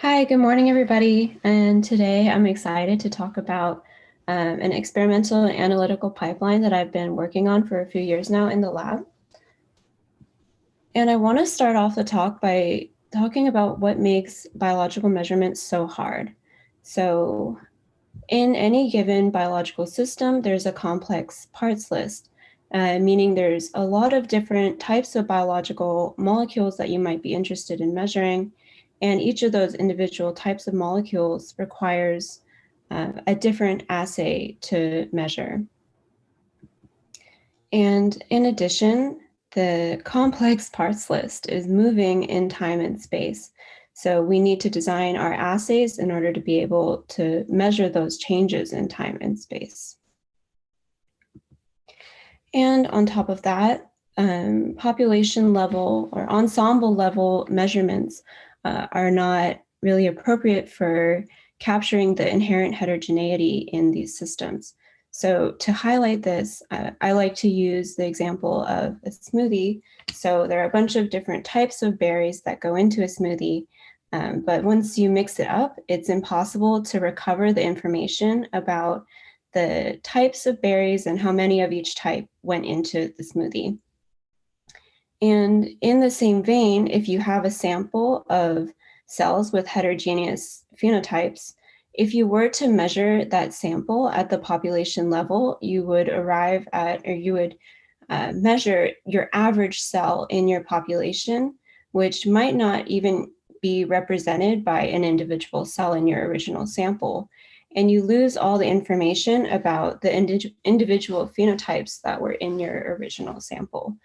Hi, good morning, everybody. And today I'm excited to talk about an experimental and analytical pipeline that I've been working on for a few years now in the lab. And I want to start off the talk by talking about what makes biological measurements so hard. So in any given biological system, there's a complex parts list, meaning there's a lot of different types of biological molecules that you might be interested in measuring. And each of those individual types of molecules requires a different assay to measure. And in addition, the complex parts list is moving in time and space. So we need to design our assays in order to be able to measure those changes in time and space. And on top of that, population level or ensemble level measurements are not really appropriate for capturing the inherent heterogeneity in these systems. So to highlight this, I like to use the example of a smoothie. So there are a bunch of different types of berries that go into a smoothie, but once you mix it up, it's impossible to recover the information about the types of berries and how many of each type went into the smoothie. And in the same vein, if you have a sample of cells with heterogeneous phenotypes, if you were to measure that sample at the population level, you would arrive at, or you would measure your average cell in your population, which might not even be represented by an individual cell in your original sample. And you lose all the information about the individual phenotypes that were in your original sample.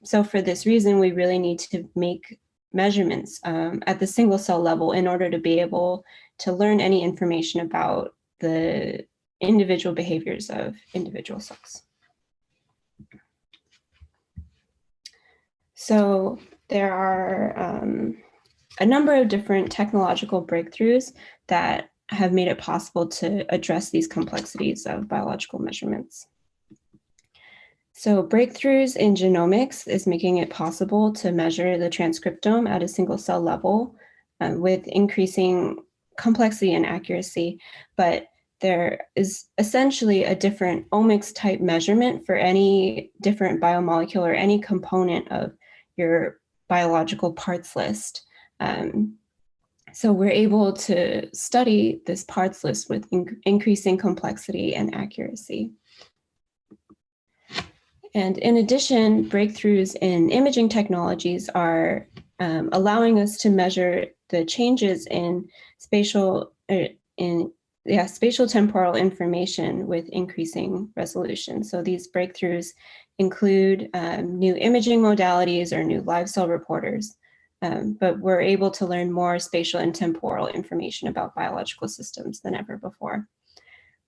So for this reason, we really need to make measurements at the single cell level in order to be able to learn any information about the individual behaviors of individual cells. So there are a number of different technological breakthroughs that have made it possible to address these complexities of biological measurements. So breakthroughs in genomics is making it possible to measure the transcriptome at a single cell level with increasing complexity and accuracy, but there is essentially a different omics type measurement for any different biomolecule or any component of your biological parts list. So we're able to study this parts list with increasing complexity and accuracy. And in addition, breakthroughs in imaging technologies are allowing us to measure the changes in spatial temporal information with increasing resolution. So these breakthroughs include new imaging modalities or new live cell reporters, but we're able to learn more spatial and temporal information about biological systems than ever before.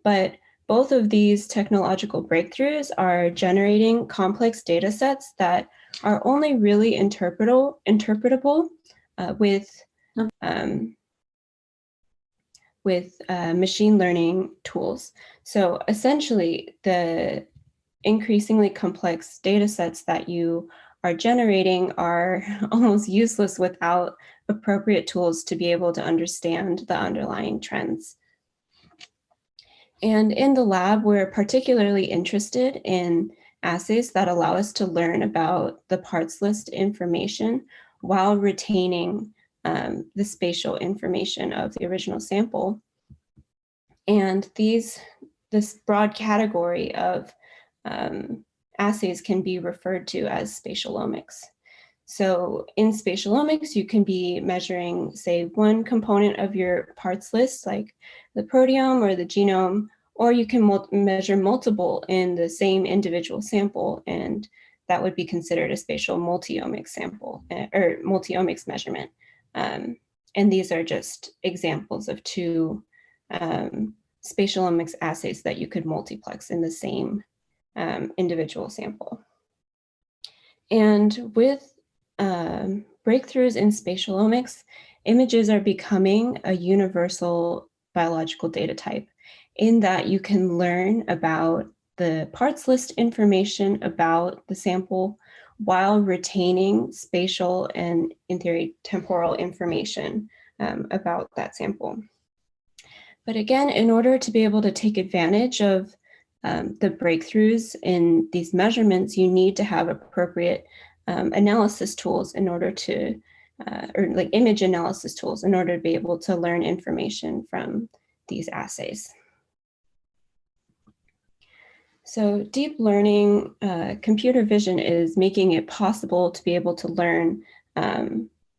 But both of these technological breakthroughs are generating complex data sets that are only really interpretable with machine learning tools. So essentially, the increasingly complex data sets that you are generating are almost useless without appropriate tools to be able to understand the underlying trends. And in the lab, we're particularly interested in assays that allow us to learn about the parts list information while retaining the spatial information of the original sample. And this broad category of assays can be referred to as spatial omics. So in spatial omics, you can be measuring, say, one component of your parts list, like the proteome or the genome, or you can measure multiple in the same individual sample, and that would be considered a spatial multi-omics sample or multi-omics measurement. And these are just examples of two spatial omics assays that you could multiplex in the same individual sample. And with breakthroughs in spatial omics, images are becoming a universal biological data type in that you can learn about the parts list information about the sample while retaining spatial and, in theory, temporal information about that sample. But again, in order to be able to take advantage of the breakthroughs in these measurements, you need to have appropriate analysis tools in order to, or like image analysis tools in order to be able to learn information from these assays. So deep learning, computer vision is making it possible to be able to learn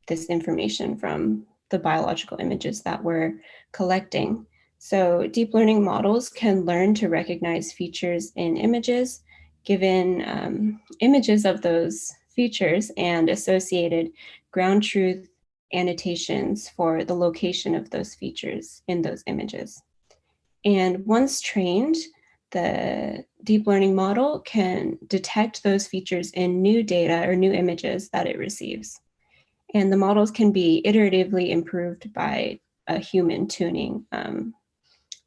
this information from the biological images that we're collecting. So deep learning models can learn to recognize features in images, given images of those features and associated ground truth annotations for the location of those features in those images. And once trained, the deep learning model can detect those features in new data or new images that it receives. And the models can be iteratively improved by a human tuning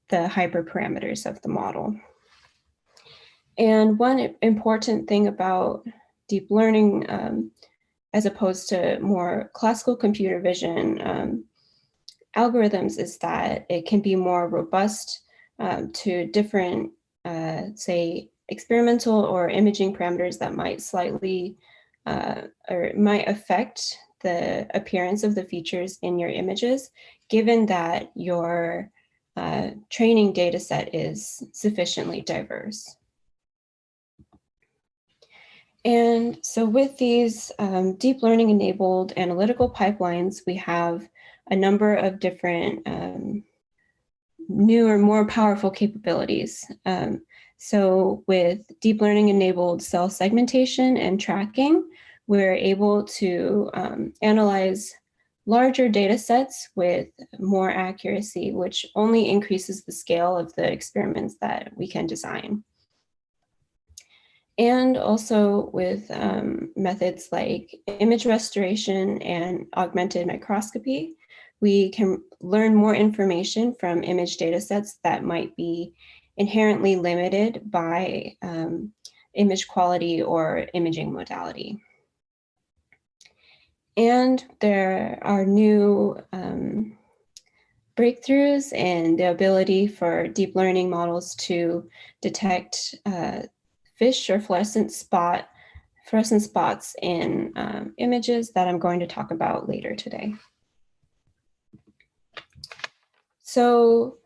the hyperparameters of the model. And one important thing about deep learning, as opposed to more classical computer vision algorithms, is that it can be more robust to different, say, experimental or imaging parameters that might slightly or might affect the appearance of the features in your images, given that your training data set is sufficiently diverse. And so with these deep learning enabled analytical pipelines, we have a number of different newer, more powerful capabilities. So with deep learning enabled cell segmentation and tracking, we're able to analyze larger data sets with more accuracy, which only increases the scale of the experiments that we can design. And also with methods like image restoration and augmented microscopy, we can learn more information from image data sets that might be inherently limited by image quality or imaging modality. And there are new breakthroughs in the ability for deep learning models to detect fish or fluorescent spots in images that I'm going to talk about later today. So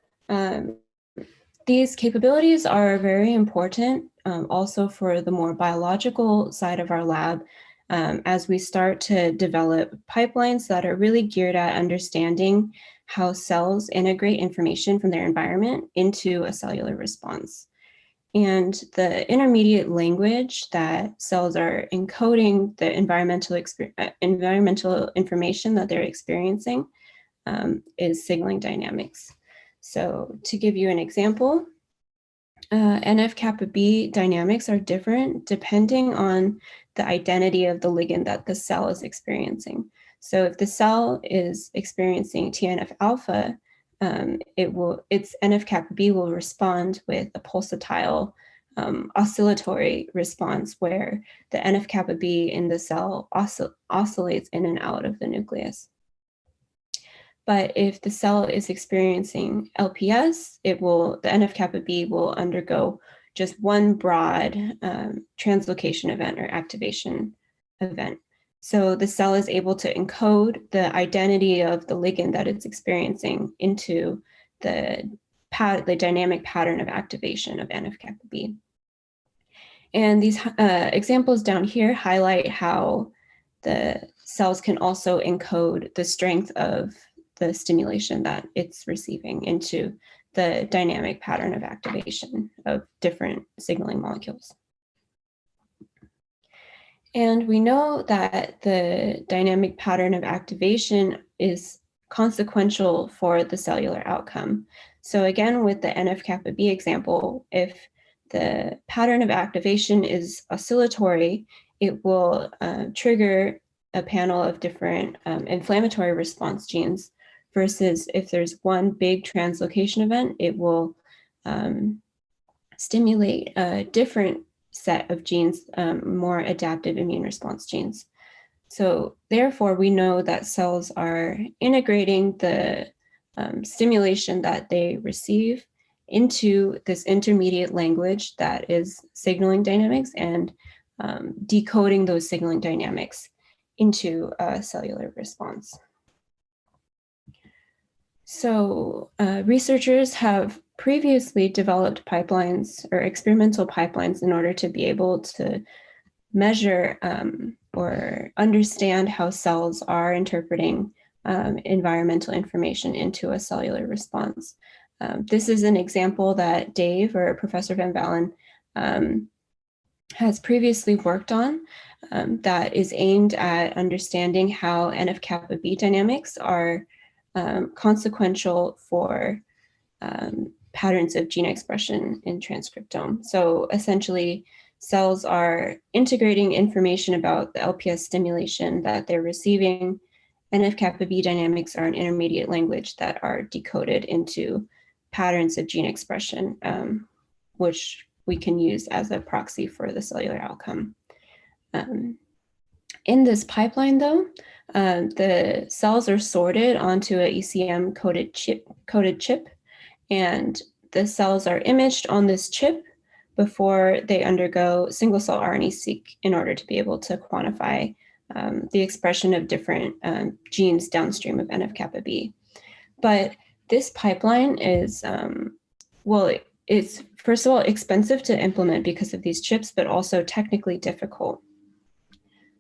these capabilities are very important also for the more biological side of our lab as we start to develop pipelines that are really geared at understanding how cells integrate information from their environment into a cellular response. And the intermediate language that cells are encoding the environmental information that they're experiencing is signaling dynamics. So to give you an example, NF-kappa B dynamics are different depending on the identity of the ligand that the cell is experiencing. So if the cell is experiencing TNF-alpha, its NF-kappa B will respond with a pulsatile oscillatory response where the NF-kappa B in the cell oscillates in and out of the nucleus. But if the cell is experiencing LPS, the NF-kappa B will undergo just one broad translocation event or activation event. So the cell is able to encode the identity of the ligand that it's experiencing into the dynamic pattern of activation of NF-kappa B. And these examples down here highlight how the cells can also encode the strength of the stimulation that it's receiving into the dynamic pattern of activation of different signaling molecules. And we know that the dynamic pattern of activation is consequential for the cellular outcome. So again, with the NF-kappa B example, if the pattern of activation is oscillatory, it will trigger a panel of different inflammatory response genes, versus if there's one big translocation event, it will stimulate a different set of genes, more adaptive immune response genes. So therefore, we know that cells are integrating the stimulation that they receive into this intermediate language that is signaling dynamics and decoding those signaling dynamics into a cellular response. So researchers have previously developed pipelines or experimental pipelines in order to be able to measure or understand how cells are interpreting environmental information into a cellular response. This is an example that Dave, or Professor Van Valen, has previously worked on that is aimed at understanding how NF-kappa B dynamics are consequential for patterns of gene expression in transcriptome. So essentially, cells are integrating information about the LPS stimulation that they're receiving. NF-kappa B dynamics are an intermediate language that are decoded into patterns of gene expression, which we can use as a proxy for the cellular outcome. In this pipeline, though, the cells are sorted onto a ECM coded chip, and the cells are imaged on this chip before they undergo single-cell RNA-seq in order to be able to quantify the expression of different genes downstream of NF-kappa B. But this pipeline is, well, it's first of all expensive to implement because of these chips, but also technically difficult.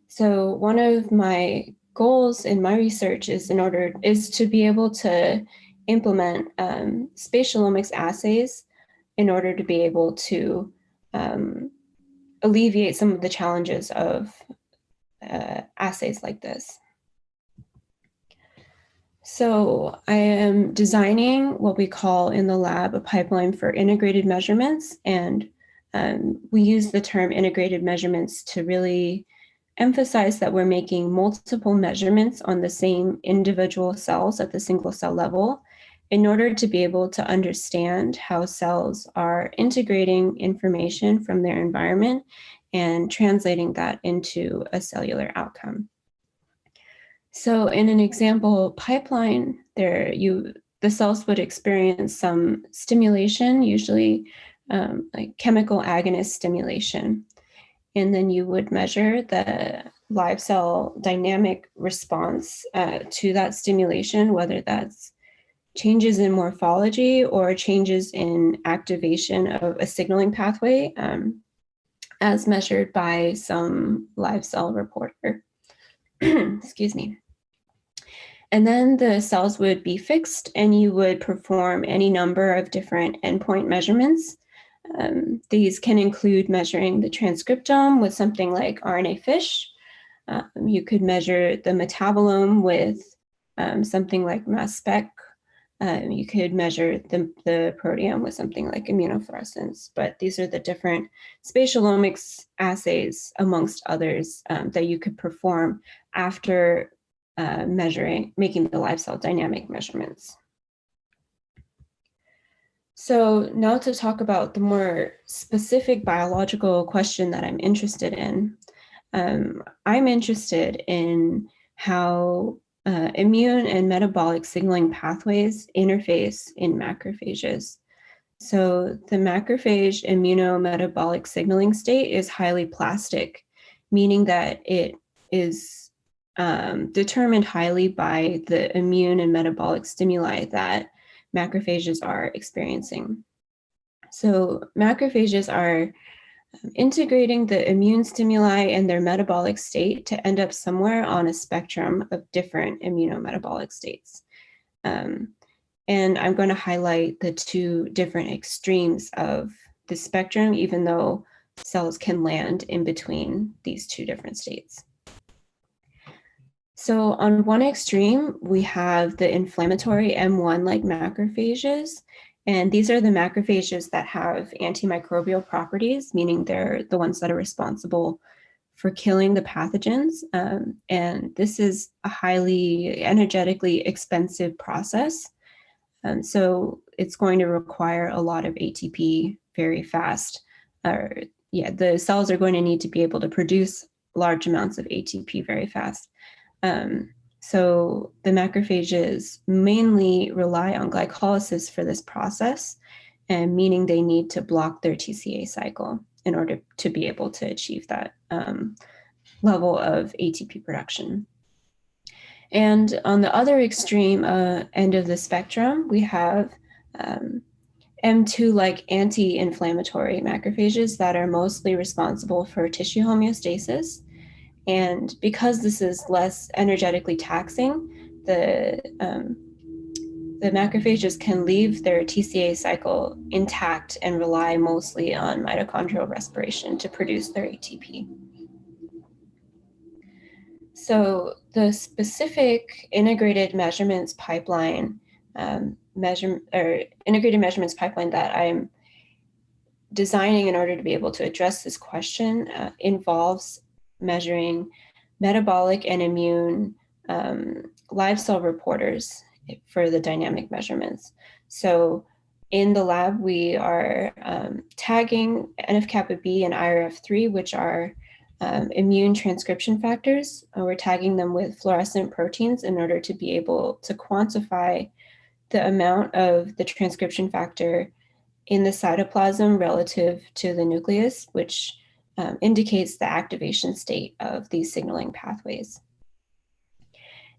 So one of my goals in my research is to be able to implement spatial omics assays in order to be able to alleviate some of the challenges of assays like this. So I am designing what we call in the lab a pipeline for integrated measurements, and we use the term integrated measurements to really emphasize that we're making multiple measurements on the same individual cells at the single cell level in order to be able to understand how cells are integrating information from their environment and translating that into a cellular outcome. So in an example pipeline, the cells would experience some stimulation, usually like chemical agonist stimulation. And then you would measure the live cell dynamic response to that stimulation, whether that's changes in morphology or changes in activation of a signaling pathway as measured by some live cell reporter. Excuse me. And then the cells would be fixed and you would perform any number of different endpoint measurements. These can include measuring the transcriptome with something like RNA-FISH. You could measure the metabolome with something like mass spec. You could measure the proteome with something like immunofluorescence. But these are the different spatial omics assays, amongst others, that you could perform after making the live cell dynamic measurements. So now to talk about the more specific biological question that I'm interested in. I'm interested in how immune and metabolic signaling pathways interface in macrophages. So the macrophage immunometabolic signaling state is highly plastic, meaning that it is determined highly by the immune and metabolic stimuli that macrophages are experiencing. So macrophages are integrating the immune stimuli and their metabolic state to end up somewhere on a spectrum of different immunometabolic states. And I'm going to highlight the two different extremes of the spectrum, even though cells can land in between these two different states. So on one extreme, we have the inflammatory M1-like macrophages, and these are the macrophages that have antimicrobial properties, meaning they're the ones that are responsible for killing the pathogens. And this is a highly energetically expensive process. So it's going to require a lot of ATP very fast. The cells are going to need to be able to produce large amounts of ATP very fast. So the macrophages mainly rely on glycolysis for this process, and meaning they need to block their TCA cycle in order to be able to achieve that level of ATP production. And on the other extreme end of the spectrum, we have M2-like anti-inflammatory macrophages that are mostly responsible for tissue homeostasis. And because this is less energetically taxing, the macrophages can leave their TCA cycle intact and rely mostly on mitochondrial respiration to produce their ATP. So the specific integrated measurements pipeline integrated measurements pipeline that I'm designing in order to be able to address this question involves measuring metabolic and immune live cell reporters for the dynamic measurements. So in the lab, we are tagging NF-kappa B and IRF3, which are immune transcription factors. We're tagging them with fluorescent proteins in order to be able to quantify the amount of the transcription factor in the cytoplasm relative to the nucleus, which indicates the activation state of these signaling pathways.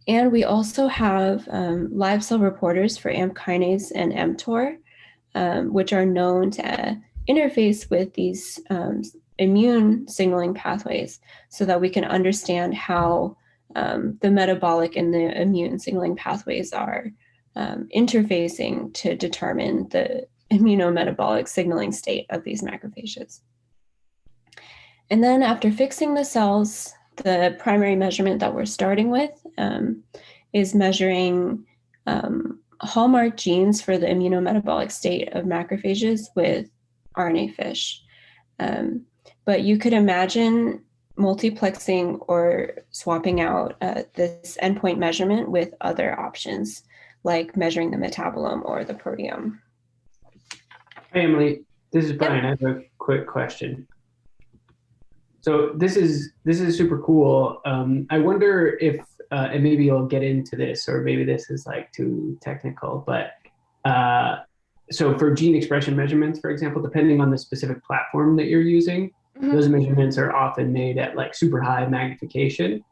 And we also have live cell reporters for AMP kinase and mTOR, which are known to interface with these immune signaling pathways so that we can understand how the metabolic and the immune signaling pathways are interfacing to determine the immunometabolic signaling state of these macrophages. And then after fixing the cells, the primary measurement that we're starting with is measuring hallmark genes for the immunometabolic state of macrophages with RNA fish. But you could imagine multiplexing or swapping out this endpoint measurement with other options, like measuring the metabolome or the proteome. Hi, Emily. This is Brian. Yep. I have a quick question. So this is super cool. I wonder if, and maybe you'll get into this, or maybe this is like too technical, but so for gene expression measurements, for example, depending on the specific platform that you're using, those measurements are often made at like super high magnification,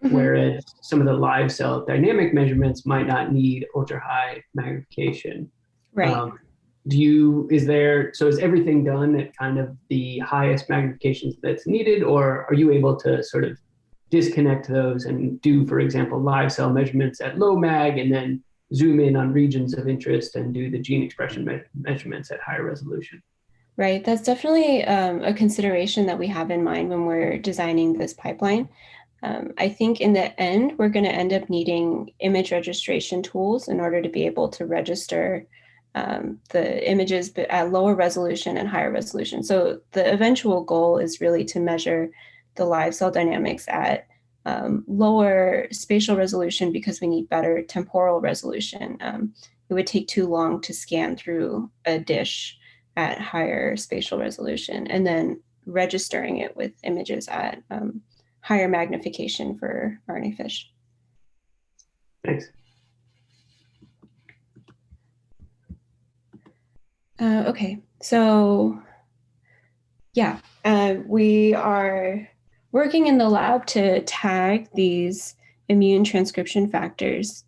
whereas some of the live cell dynamic measurements might not need ultra high magnification. Right. So is everything done at kind of the highest magnifications that's needed, or are you able to sort of disconnect those and do, for example, live cell measurements at low mag and then zoom in on regions of interest and do the gene expression measurements at higher resolution? Right, that's definitely a consideration that we have in mind when we're designing this pipeline. I think in the end, we're going to end up needing image registration tools in order to be able to register the images at lower resolution and higher resolution. So the eventual goal is really to measure the live cell dynamics at lower spatial resolution because we need better temporal resolution. It would take too long to scan through a dish at higher spatial resolution and then registering it with images at higher magnification for RNA fish. Thanks. Okay, so yeah, we are working in the lab to tag these immune transcription factors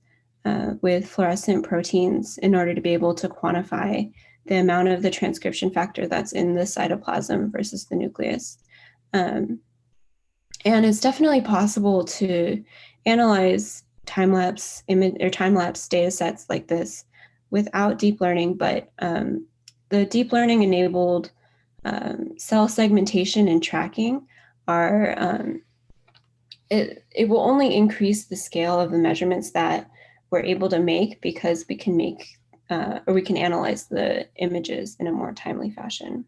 with fluorescent proteins in order to be able to quantify the amount of the transcription factor that's in the cytoplasm versus the nucleus. And it's definitely possible to analyze time-lapse image or time-lapse data sets like this without deep learning, but the deep learning enabled cell segmentation and tracking are, it will only increase the scale of the measurements that we're able to make because we can make, or we can analyze the images in a more timely fashion.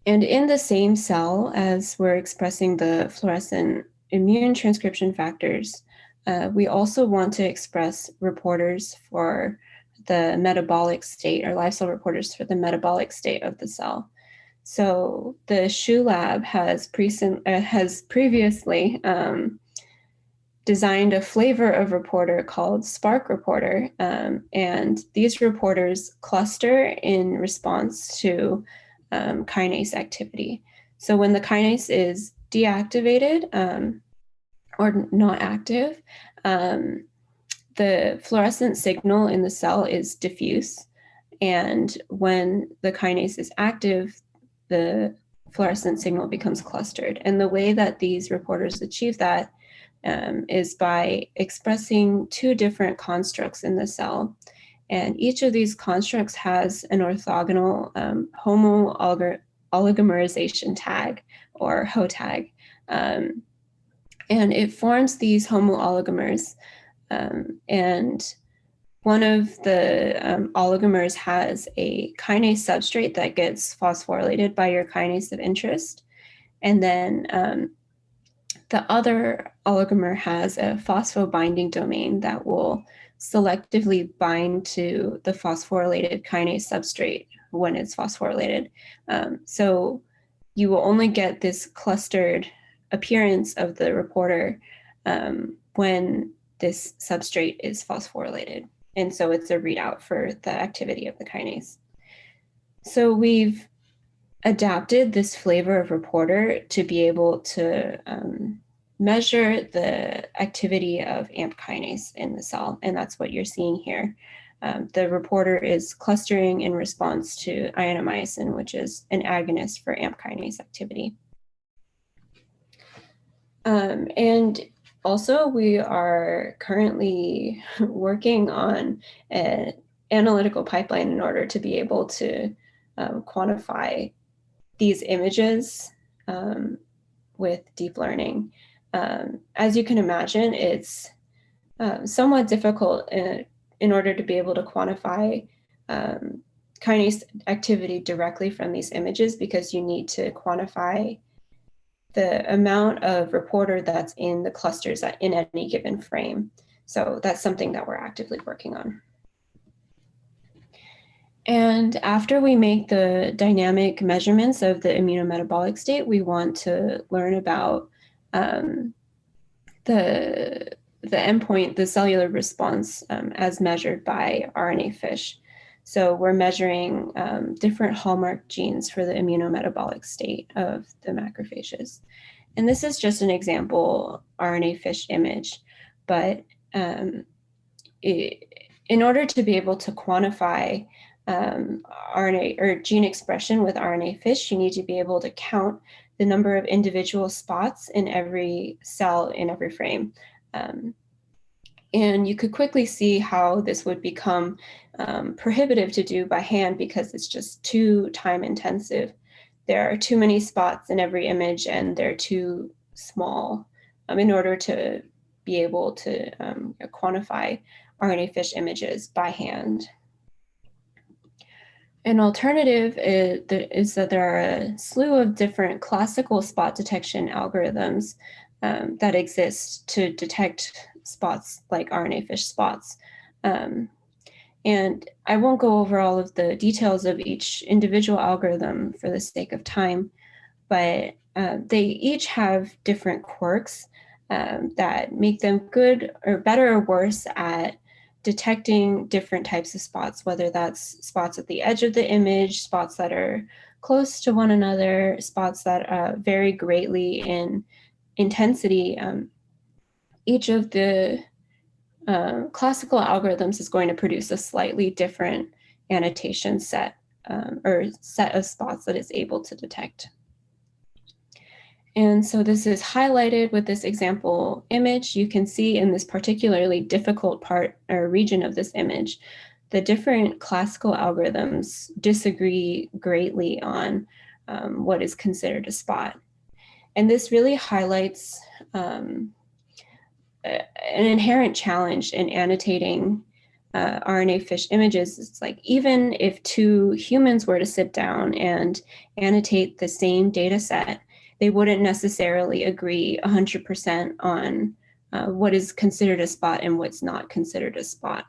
And in the same cell as we're expressing the fluorescent immune transcription factors, we also want to express reporters for the metabolic state, or live cell reporters for the metabolic state of the cell. So the SHU lab has previously designed a flavor of reporter called Spark Reporter. And these reporters cluster in response to kinase activity. So when the kinase is deactivated or not active, the fluorescent signal in the cell is diffuse. And when the kinase is active, the fluorescent signal becomes clustered. And the way that these reporters achieve that is by expressing two different constructs in the cell. And each of these constructs has an orthogonal homo-oligomerization tag, or HO tag. And it forms these homo-oligomers. And one of the oligomers has a kinase substrate that gets phosphorylated by your kinase of interest. And then the other oligomer has a phosphobinding domain that will selectively bind to the phosphorylated kinase substrate when it's phosphorylated. So you will only get this clustered appearance of the reporter when this substrate is phosphorylated. And so it's a readout for the activity of the kinase. So we've adapted this flavor of reporter to be able to measure the activity of AMP kinase in the cell, and that's what you're seeing here. The reporter is clustering in response to ionomycin, which is an agonist for AMP kinase activity. And also, we are currently working on an analytical pipeline in order to be able to quantify these images with deep learning. As you can imagine, it's somewhat difficult in order to be able to quantify kinase activity directly from these images, because you need to quantify the amount of reporter that's in the clusters in any given frame. So that's something that we're actively working on. And after we make the dynamic measurements of the immunometabolic state, we want to learn about the endpoint, the cellular response as measured by RNA fish. So we're measuring different hallmark genes for the immunometabolic state of the macrophages. And this is just an example RNA fish image, but in order to be able to quantify RNA or gene expression with RNA fish, you need to be able to count the number of individual spots in every cell in every frame. And you could quickly see how this would become prohibitive to do by hand, because it's just too time intensive. There are too many spots in every image, and they're too small in order to be able to quantify RNA fish images by hand. An alternative is that there are a slew of different classical spot detection algorithms that exist to detect spots like RNA fish spots. And I won't go over all of the details of each individual algorithm for the sake of time, but they each have different quirks that make them good or better or worse at detecting different types of spots, whether that's spots at the edge of the image, spots that are close to one another, spots that vary greatly in intensity. Each of the classical algorithms is going to produce a slightly different annotation set or set of spots that it's able to detect. And so this is highlighted with this example image. You can see in this particularly difficult part or region of this image, the different classical algorithms disagree greatly on what is considered a spot. And this really highlights an inherent challenge in annotating RNA fish images. It's like, even if two humans were to sit down and annotate the same data set, they wouldn't necessarily agree 100% on what is considered a spot and what's not considered a spot.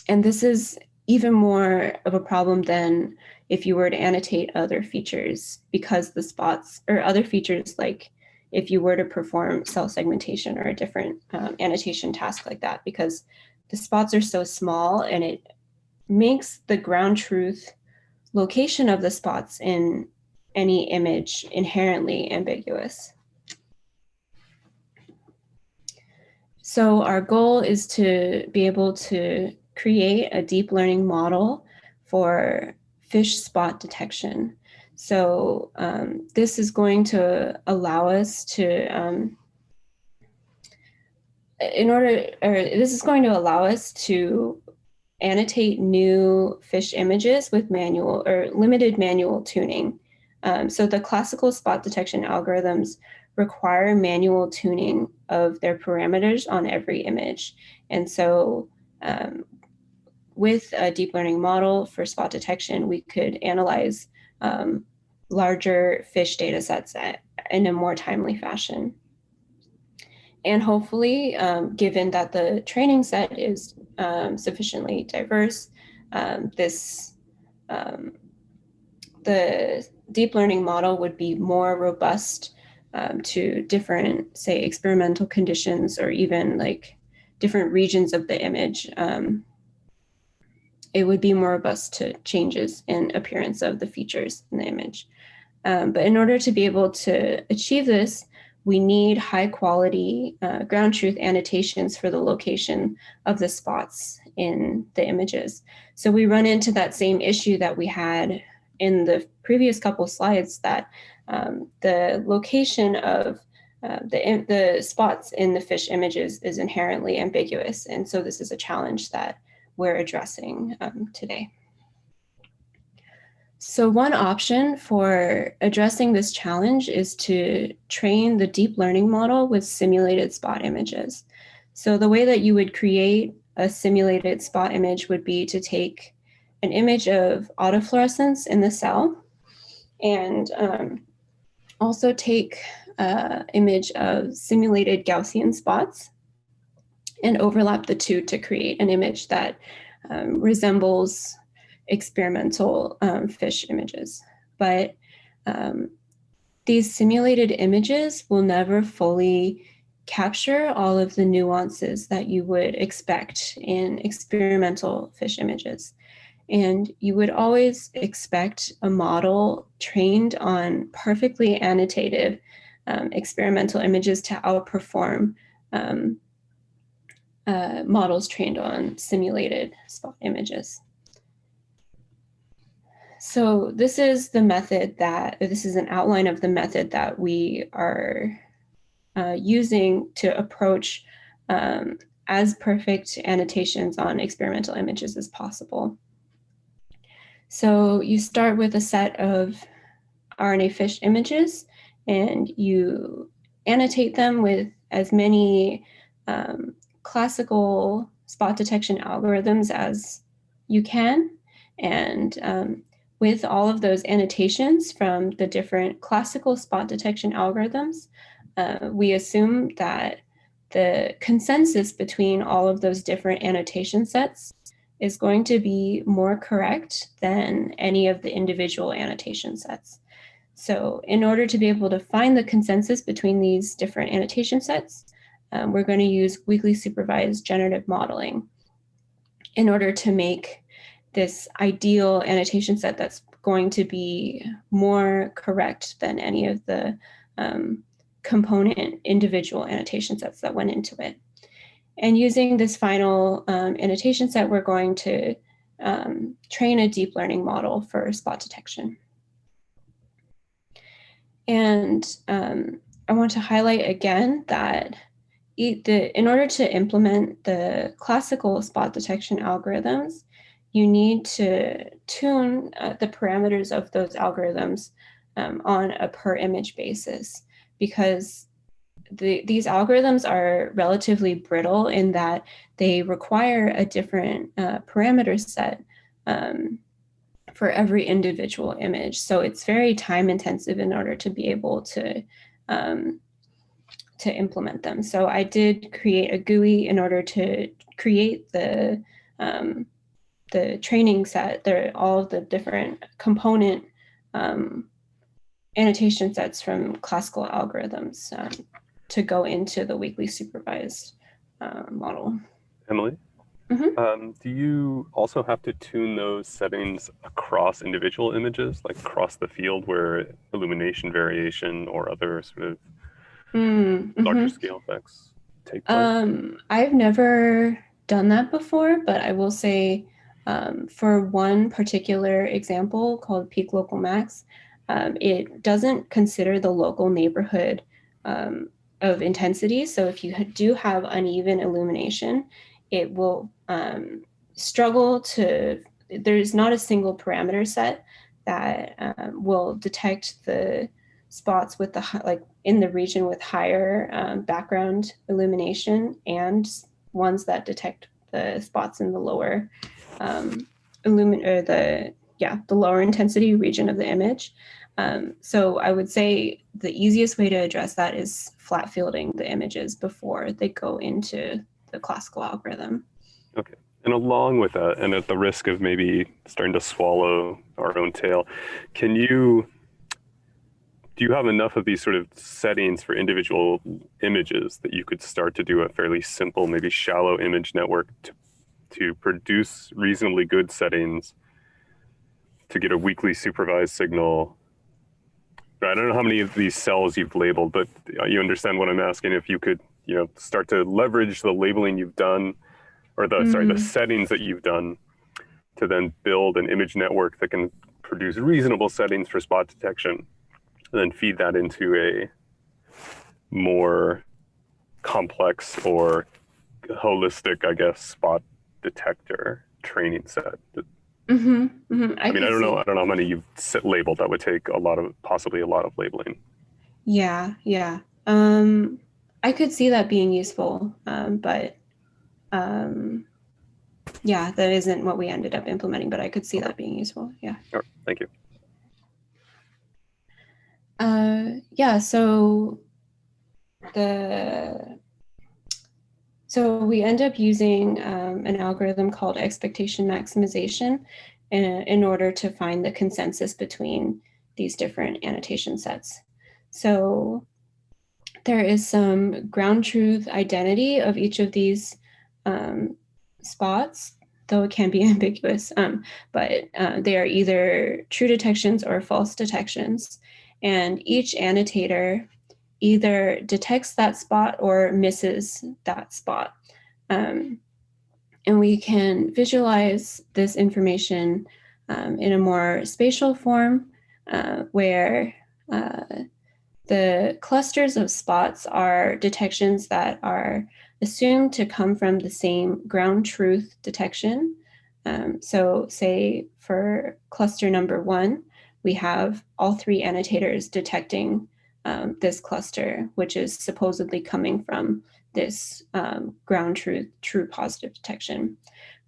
And this is even more of a problem than if you were to annotate other features, because the spots or other features, like if you were to perform cell segmentation or a different annotation task like that, because the spots are so small and it makes the ground truth location of the spots in any image inherently ambiguous. So our goal is to be able to create a deep learning model for fish spot detection. So this is going to allow us to, this is going to allow us to annotate new fish images with manual or limited manual tuning. So the classical spot detection algorithms require manual tuning of their parameters on every image. And so with a deep learning model for spot detection, we could analyze larger fish data sets in a more timely fashion. And hopefully, given that the training set is sufficiently diverse, the deep learning model would be more robust to different, say, experimental conditions or even like different regions of the image. It would be more robust to changes in appearance of the features in the image. But in order to be able to achieve this, we need high quality ground truth annotations for the location of the spots in the images. So we run into that same issue that we had in the previous couple slides, that the location of the spots in the fish images is inherently ambiguous. And so this is a challenge that we're addressing today. So one option for addressing this challenge is to train the deep learning model with simulated spot images. So the way that you would create a simulated spot image would be to take an image of autofluorescence in the cell and also take an image of simulated Gaussian spots and overlap the two to create an image that resembles experimental fish images. But these simulated images will never fully capture all of the nuances that you would expect in experimental fish images. And you would always expect a model trained on perfectly annotated experimental images to outperform models trained on simulated spot images. So this is the method this is an outline of the method that we are using to approach as perfect annotations on experimental images as possible. So you start with a set of RNA fish images and you annotate them with as many classical spot detection algorithms as you can. And with all of those annotations from the different classical spot detection algorithms, we assume that the consensus between all of those different annotation sets is going to be more correct than any of the individual annotation sets. So in order to be able to find the consensus between these different annotation sets, we're going to use weakly supervised generative modeling in order to make this ideal annotation set that's going to be more correct than any of the component individual annotation sets that went into it. And using this final annotation set, we're going to train a deep learning model for spot detection. And I want to highlight again that in order to implement the classical spot detection algorithms, you need to tune the parameters of those algorithms on a per image basis, because these algorithms are relatively brittle in that they require a different parameter set for every individual image. So it's very time intensive in order to be able to implement them. So I did create a GUI in order to create the the training set, all of the different component annotation sets from classical algorithms to go into the weakly supervised model. Emily? Mm-hmm. Do you also have to tune those settings across individual images, like across the field where illumination variation or other sort of larger scale effects take place? I've never done that before, but I will say for one particular example called peak local max, it doesn't consider the local neighborhood of intensity. So if you do have uneven illumination, it will struggle to, there's not a single parameter set that will detect the spots with the, like in the region with higher background illumination and ones that detect the spots in the lower the lower intensity region of the image. So I would say the easiest way to address that is flat fielding the images before they go into the classical algorithm. Okay. And along with that, and at the risk of maybe starting to swallow our own tail, do you have enough of these sort of settings for individual images that you could start to do a fairly simple, maybe shallow image network to produce reasonably good settings to get a weakly supervised signal? I don't know how many of these cells you've labeled, but you understand what I'm asking. If you could, start to leverage the labeling you've done, or the settings that you've done, to then build an image network that can produce reasonable settings for spot detection, and then feed that into a more complex or holistic, I guess, spot detector training set. I mean, I don't know how many you've labeled. That would take possibly a lot of labeling. Yeah. I could see that being useful, but that isn't what we ended up implementing, but I could see that being useful. Yeah. All right, thank you. So we end up using an algorithm called expectation maximization in order to find the consensus between these different annotation sets. So there is some ground truth identity of each of these spots, though it can be ambiguous, but they are either true detections or false detections. And each annotator either detects that spot or misses that spot. And we can visualize this information in a more spatial form where the clusters of spots are detections that are assumed to come from the same ground truth detection. So say for cluster number 1, we have all 3 annotators detecting this cluster, which is supposedly coming from this ground truth true positive detection.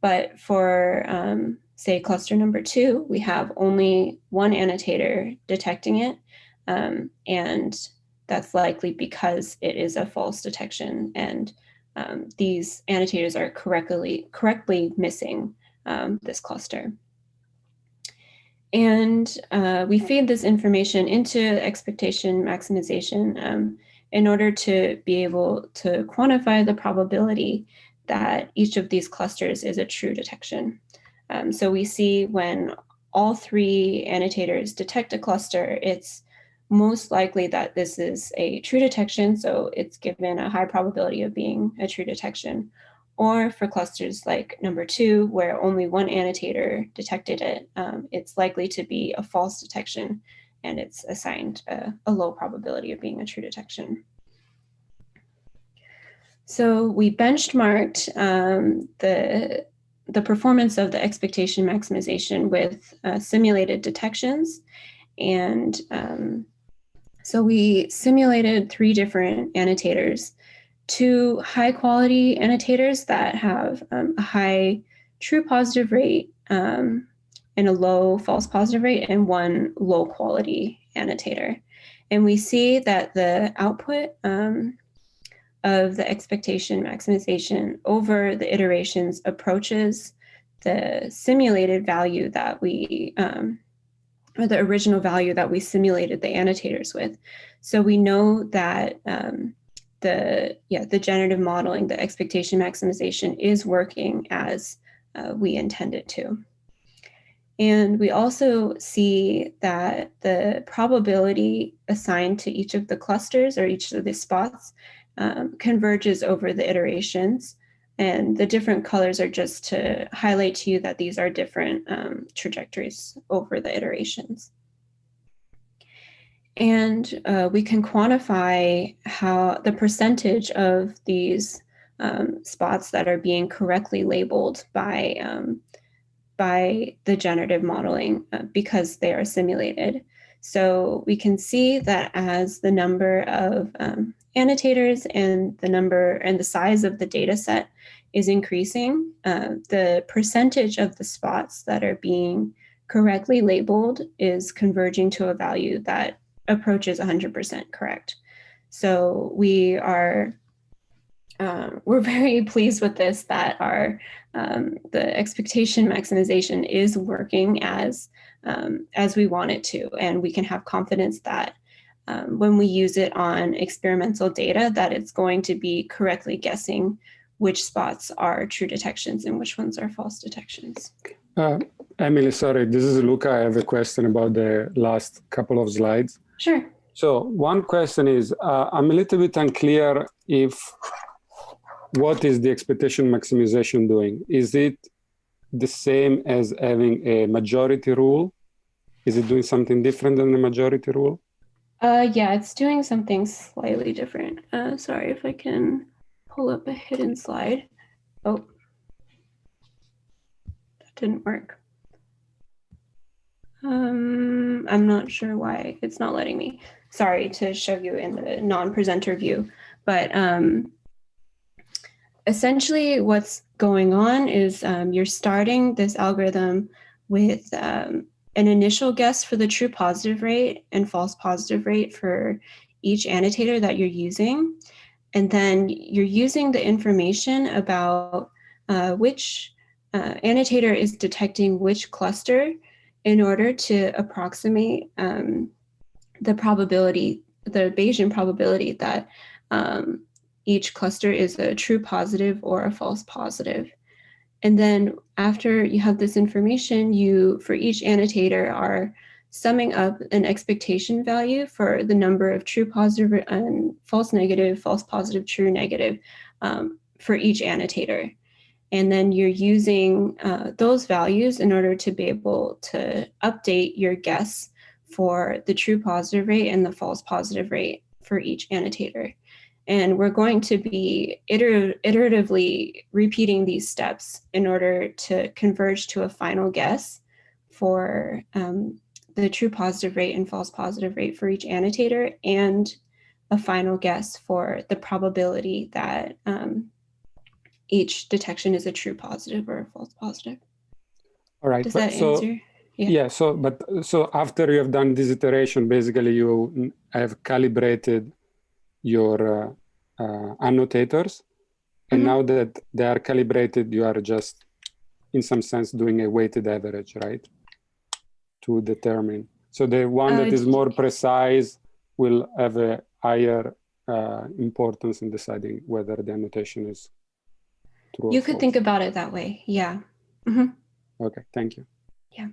But for say cluster number 2, we have only one annotator detecting it, and that's likely because it is a false detection, and these annotators are correctly missing this cluster. And we feed this information into expectation maximization in order to be able to quantify the probability that each of these clusters is a true detection. So we see when all 3 annotators detect a cluster, it's most likely that this is a true detection, so it's given a high probability of being a true detection. Or for clusters like number 2, where only one annotator detected it, it's likely to be a false detection, and it's assigned a low probability of being a true detection. So we benchmarked the performance of the expectation maximization with simulated detections. And so we simulated 3 different annotators, 2 high quality annotators that have a high true positive rate and a low false positive rate, and 1 low quality annotator. And we see that the output of the expectation maximization over the iterations approaches the simulated value that we, or the original value that we simulated the annotators with. So we know that the generative modeling, the expectation maximization is working as we intend it to. And we also see that the probability assigned to each of the clusters or each of the spots converges over the iterations. And the different colors are just to highlight to you that these are different trajectories over the iterations. And we can quantify how the percentage of these spots that are being correctly labeled by the generative modeling because they are simulated. So we can see that as the number of annotators and the size of the data set is increasing, the percentage of the spots that are being correctly labeled is converging to a value that approaches 100% correct. So we're very pleased with this, that the expectation maximization is working as we want it to, and we can have confidence that when we use it on experimental data, that it's going to be correctly guessing which spots are true detections and which ones are false detections. Emily, sorry, this is Luca. I have a question about the last couple of slides. Sure. So one question is, I'm a little bit unclear what is the expectation maximization doing? Is it the same as having a majority rule? Is it doing something different than the majority rule? Yeah, it's doing something slightly different. Sorry if I can pull up a hidden slide. Oh, that didn't work. I'm not sure why it's not letting me. Sorry to show you in the non-presenter view, but essentially what's going on is you're starting this algorithm with an initial guess for the true positive rate and false positive rate for each annotator that you're using. And then you're using the information about which annotator is detecting which cluster in order to approximate the probability, the Bayesian probability that each cluster is a true positive or a false positive. And then after you have this information, you, for each annotator, are summing up an expectation value for the number of true positive and false negative, false positive, true negative for each annotator. And then you're using those values in order to be able to update your guess for the true positive rate and the false positive rate for each annotator. And we're going to be iteratively repeating these steps in order to converge to a final guess for the true positive rate and false positive rate for each annotator, and a final guess for the probability that each detection is a true positive or a false positive. All right. Does that answer? Yeah. So after you have done this iteration, basically you have calibrated your annotators, and now that they are calibrated, you are just, in some sense, doing a weighted average, right? To determine. So the one that is more precise will have a higher importance in deciding whether the annotation is true or You could false. think about it that way, yeah. Okay, thank you. Yeah.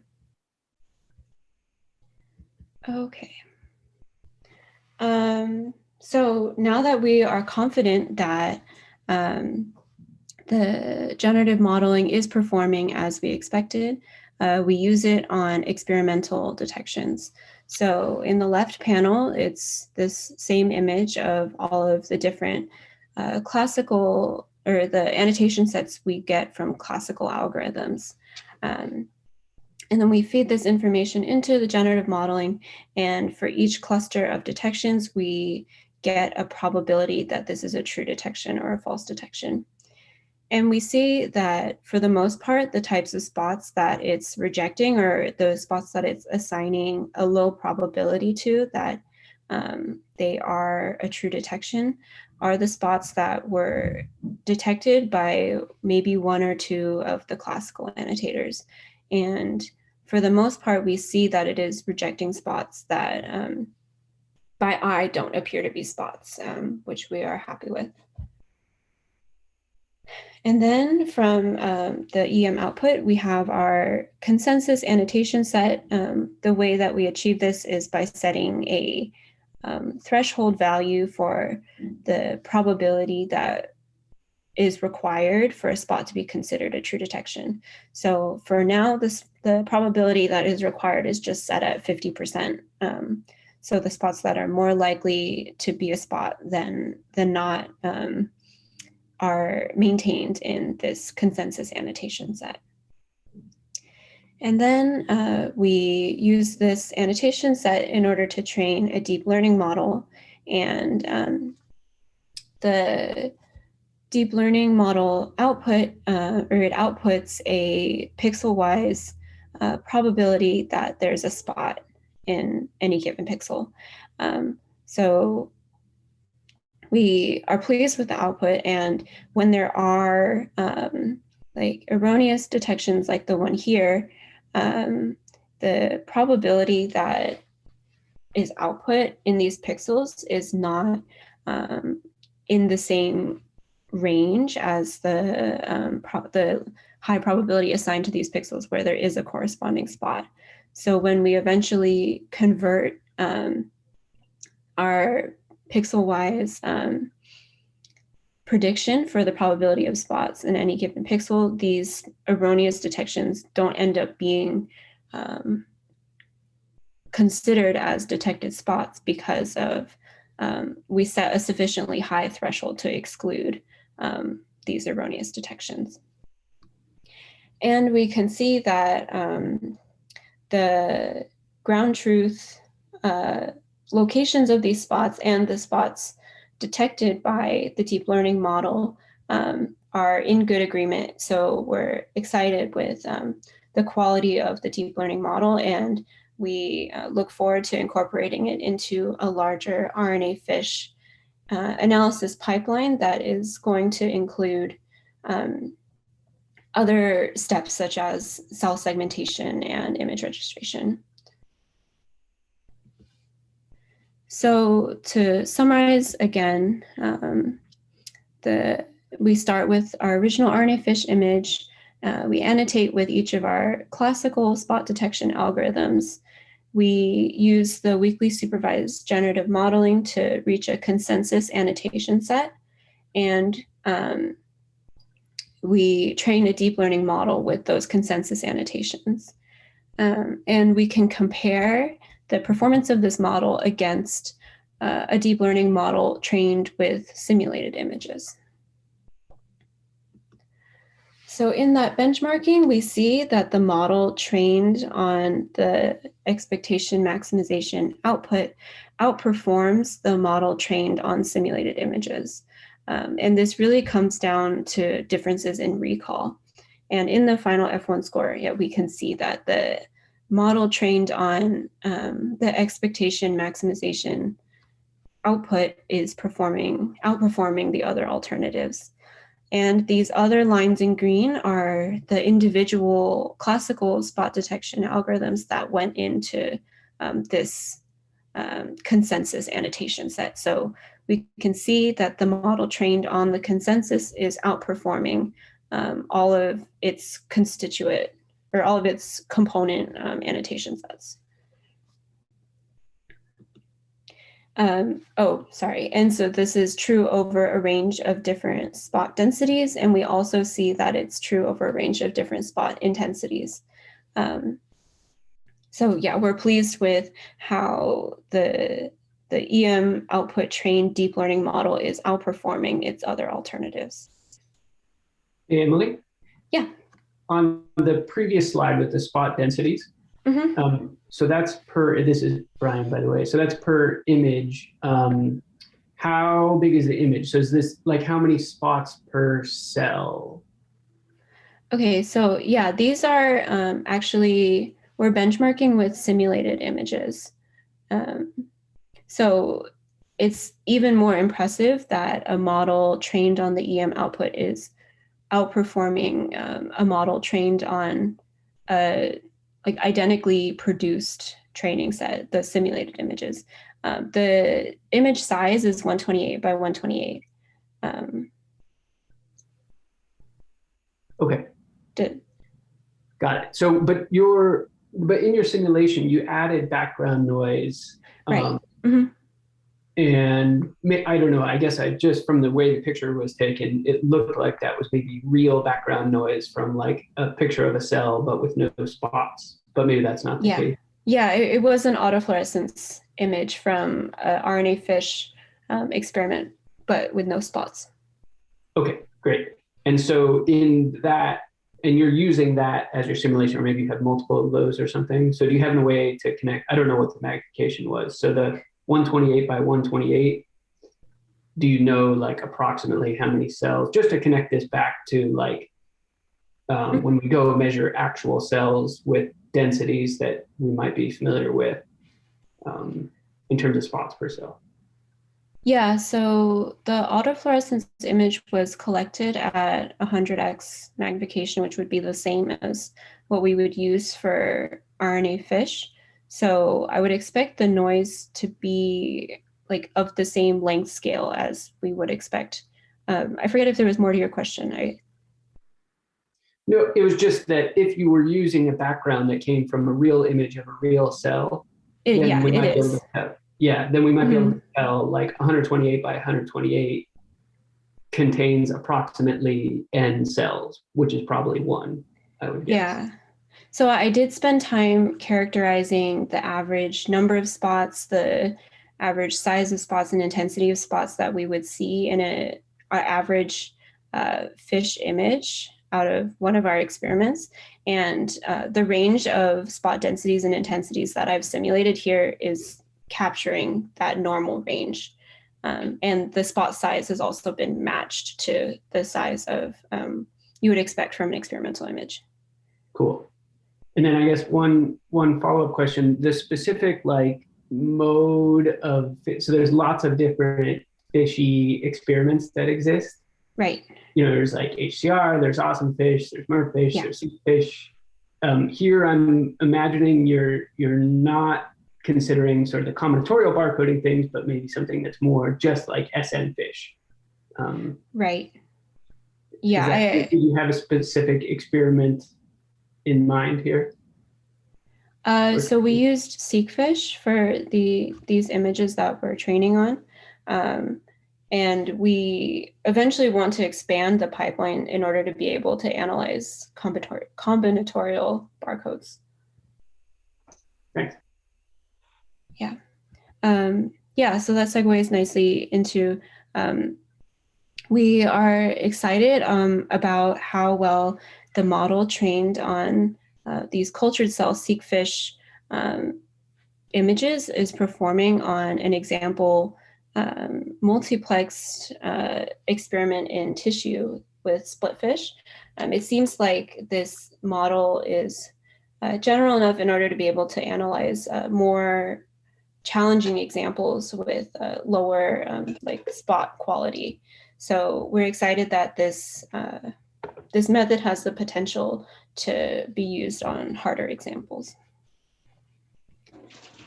Okay. So now that we are confident that the generative modeling is performing as we expected, we use it on experimental detections. So in the left panel, it's this same image of all of the different classical, or the annotation sets we get from classical algorithms. And then we feed this information into the generative modeling, and for each cluster of detections, we get a probability that this is a true detection or a false detection. And we see that for the most part, the types of spots that it's rejecting, or the spots that it's assigning a low probability to, that they are a true detection are the spots that were detected by maybe one or two of the classical annotators. And for the most part, we see that it is rejecting spots that by eye don't appear to be spots, which we are happy with. And then from the EM output, we have our consensus annotation set. The way that we achieve this is by setting a threshold value for the probability that is required for a spot to be considered a true detection. So for now, the probability that is required is just set at 50%. So the spots that are more likely to be a spot than not are maintained in this consensus annotation set. And then we use this annotation set in order to train a deep learning model. And the deep learning model output, or it outputs a pixel-wise probability that there's a spot in any given pixel. So we are pleased with the output, and when there are like erroneous detections like the one here, the probability that is output in these pixels is not in the same range as the high probability assigned to these pixels where there is a corresponding spot. So when we eventually convert our pixel-wise prediction for the probability of spots in any given pixel, these erroneous detections don't end up being considered as detected spots because of we set a sufficiently high threshold to exclude these erroneous detections. And we can see that the ground truth locations of these spots and the spots detected by the deep learning model are in good agreement. So we're excited with the quality of the deep learning model, and we look forward to incorporating it into a larger RNA fish analysis pipeline that is going to include other steps such as cell segmentation and image registration. So to summarize again, we start with our original RNA fish image. We annotate with each of our classical spot detection algorithms. We use the weakly supervised generative modeling to reach a consensus annotation set. And we train a deep learning model with those consensus annotations. And we can compare the performance of this model against a deep learning model trained with simulated images. So in that benchmarking, we see that the model trained on the expectation maximization output outperforms the model trained on simulated images. And this really comes down to differences in recall. And in the final F1 score, yeah, we can see that the model trained on the expectation maximization output is outperforming the other alternatives. And these other lines in green are the individual classical spot detection algorithms that went into this consensus annotation set. So we can see that the model trained on the consensus is outperforming all of its constituent or all of its component annotation sets. And so this is true over a range of different spot densities, and we also see that it's true over a range of different spot intensities. So yeah, we're pleased with how the EM output trained deep learning model is outperforming its other alternatives. Hey, Emily? Yeah. On the previous slide with the spot densities, so that's this is Brian, by the way, so that's per image. How big is the image? So is this like how many spots per cell? Okay, so yeah, these are actually, we're benchmarking with simulated images. So it's even more impressive that a model trained on the EM output is outperforming a model trained on a like identically produced training set, the simulated images. The image size is 128 by 128. Okay. Did, Got it. So, but in your simulation, you added background noise. right. And I don't know, I guess I just, from the way the picture was taken, it looked like that was maybe real background noise from like a picture of a cell, but with no spots. But maybe that's not the case. Yeah, it was an autofluorescence image from an RNA fish experiment, but with no spots. Okay, great. And so in that, and you're using that as your simulation, or maybe you have multiple of those or something. So do you have a way to connect? I don't know what the magnification was. So the 128 by 128, do you know like approximately how many cells, just to connect this back to like when we go measure actual cells with densities that we might be familiar with in terms of spots per cell? Yeah, so the autofluorescence image was collected at 100x magnification, which would be the same as what we would use for RNA fish. So I would expect the noise to be like of the same length scale as we would expect. I forget if there was more to your question. No, it was just that if you were using a background that came from a real image of a real cell, then we might be able to tell. Yeah, then we might be able to tell like 128 by 128 contains approximately n cells, which is probably one, I would guess. Yeah. So I did spend time characterizing the average number of spots, the average size of spots and intensity of spots that we would see in an average fish image out of one of our experiments. And the range of spot densities and intensities that I've simulated here is capturing that normal range. And the spot size has also been matched to the size of you would expect from an experimental image. Cool. And then I guess one follow-up question, the specific like mode of, so there's lots of different fishy experiments that exist. Right. You know, there's like HCR, there's awesome fish, there's merfish, there's sea fish. Here I'm imagining you're not considering sort of the combinatorial barcoding things, but maybe something that's more just like SN fish. Right. Yeah. Do you have a specific experiment in mind here? So we used Seekfish for these images that we're training on. And we eventually want to expand the pipeline in order to be able to analyze combinatorial barcodes. Thanks. Yeah. Yeah, so that segues nicely into, we are excited about how well the model trained on these cultured cell Seekfish images is performing on an example multiplexed experiment in tissue with splitfish. It seems like this model is general enough in order to be able to analyze more challenging examples with lower like spot quality. So we're excited that this method has the potential to be used on harder examples.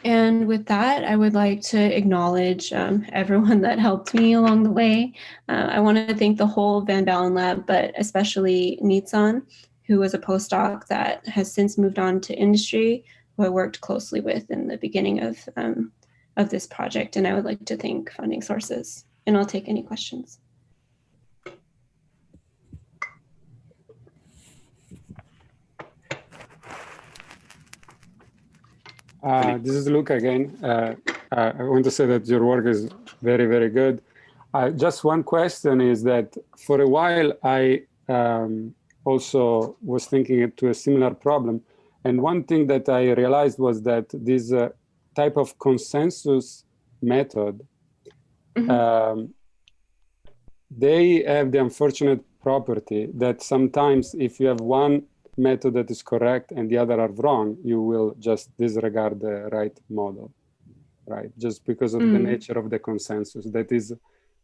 And with that, I would like to acknowledge everyone that helped me along the way. I want to thank the whole Van Balen lab, but especially Nitsan, who was a postdoc that has since moved on to industry, who I worked closely with in the beginning of this project. And I would like to thank funding sources, and I'll take any questions. This is Luca again. I want to say that your work is very, very good. Just one question is that for a while, I also was thinking to a similar problem. And one thing that I realized was that this type of consensus method, they have the unfortunate property that sometimes if you have one method that is correct and the other are wrong, you will just disregard the right model. right? Just because of the nature of the consensus that is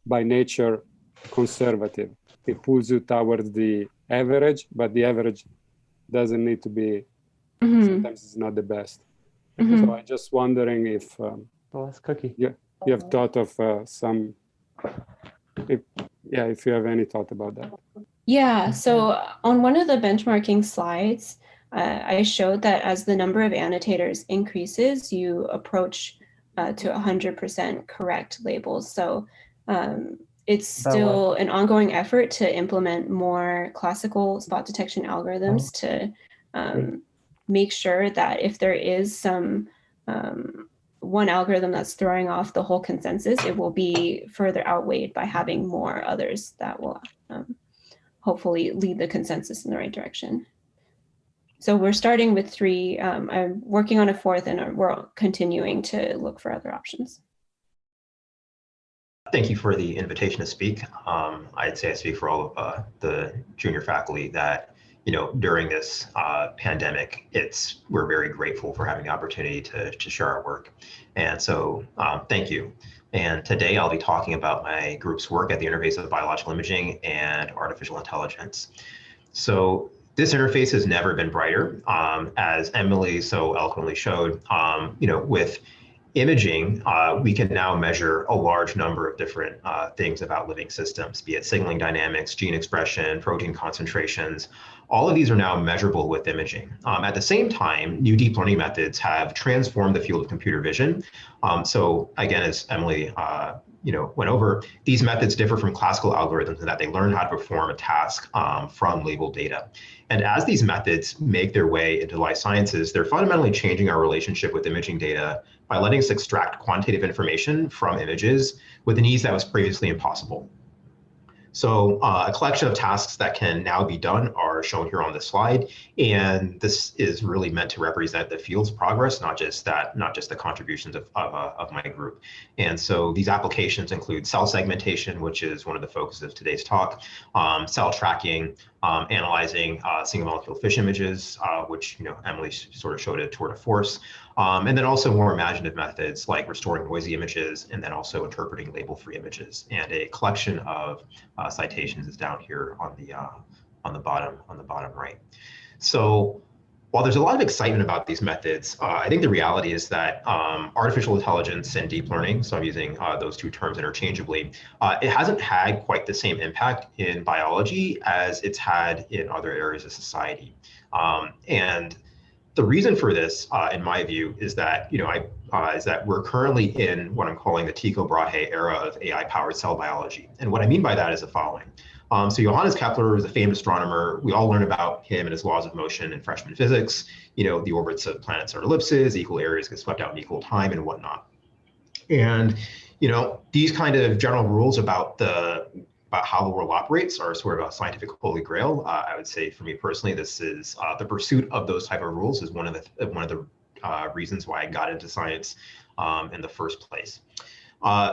by nature conservative. It pulls you towards the average, but the average doesn't need to be, sometimes it's not the best. So I'm just wondering if The last cookie. you have thought of if you have any thought about that. Yeah, so on one of the benchmarking slides, I showed that as the number of annotators increases, you approach to 100% correct labels. So it's still an ongoing effort to implement more classical spot detection algorithms to make sure that if there is some one algorithm that's throwing off the whole consensus, it will be further outweighed by having more others that will hopefully lead the consensus in the right direction. So we're starting with 3. I'm working on a 4th, and we're continuing to look for other options. Thank you for the invitation to speak. I'd say I speak for all of the junior faculty that, during this pandemic, we're very grateful for having the opportunity to share our work. And so thank you. And today I'll be talking about my group's work at the interface of biological imaging and artificial intelligence. So this interface has never been brighter, as Emily so eloquently showed. With imaging, we can now measure a large number of different things about living systems, be it signaling dynamics, gene expression, protein concentrations. All of these are now measurable with imaging. At the same time, new deep learning methods have transformed the field of computer vision. So again, as Emily went over, these methods differ from classical algorithms in that they learn how to perform a task from labeled data. And as these methods make their way into life sciences, they're fundamentally changing our relationship with imaging data by letting us extract quantitative information from images with an ease that was previously impossible. So a collection of tasks that can now be done are shown here on this slide, and this is really meant to represent the field's progress, not just the contributions of my group. And so these applications include cell segmentation, which is one of the focuses of today's talk, cell tracking, analyzing single molecule fish images, which Emily sort of showed a tour de force, and then also more imaginative methods like restoring noisy images, and then also interpreting label-free images. And a collection of citations is down here on the bottom right. So while there's a lot of excitement about these methods, I think the reality is that artificial intelligence and deep learning, so I'm using those two terms interchangeably, it hasn't had quite the same impact in biology as it's had in other areas of society. And the reason for this, in my view, is that we're currently in what I'm calling the Tycho Brahe era of AI-powered cell biology. And what I mean by that is the following. So Johannes Kepler is a famous astronomer. We all learn about him and his laws of motion in freshman physics. The orbits of planets are ellipses, equal areas get swept out in equal time, and whatnot. And these kind of general rules about how the world operates are sort of a scientific holy grail. I would say, for me personally, this is the pursuit of those type of rules is one of the reasons why I got into science in the first place.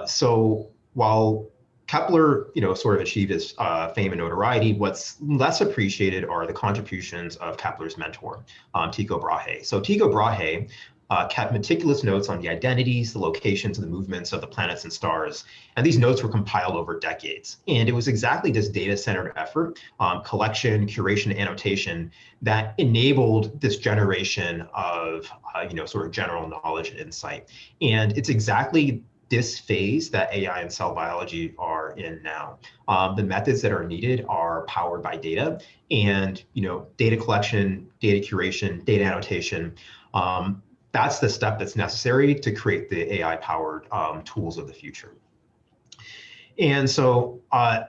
So while Kepler, sort of achieved his fame and notoriety, what's less appreciated are the contributions of Kepler's mentor, Tycho Brahe. So Tycho Brahe kept meticulous notes on the identities, the locations, and the movements of the planets and stars. And these notes were compiled over decades. And it was exactly this data-centered effort, collection, curation, annotation, that enabled this generation of, sort of general knowledge and insight. And it's exactly this phase that AI and cell biology are in now. The methods that are needed are powered by data, and data collection, data curation, data annotation. That's the step that's necessary to create the AI-powered tools of the future. And so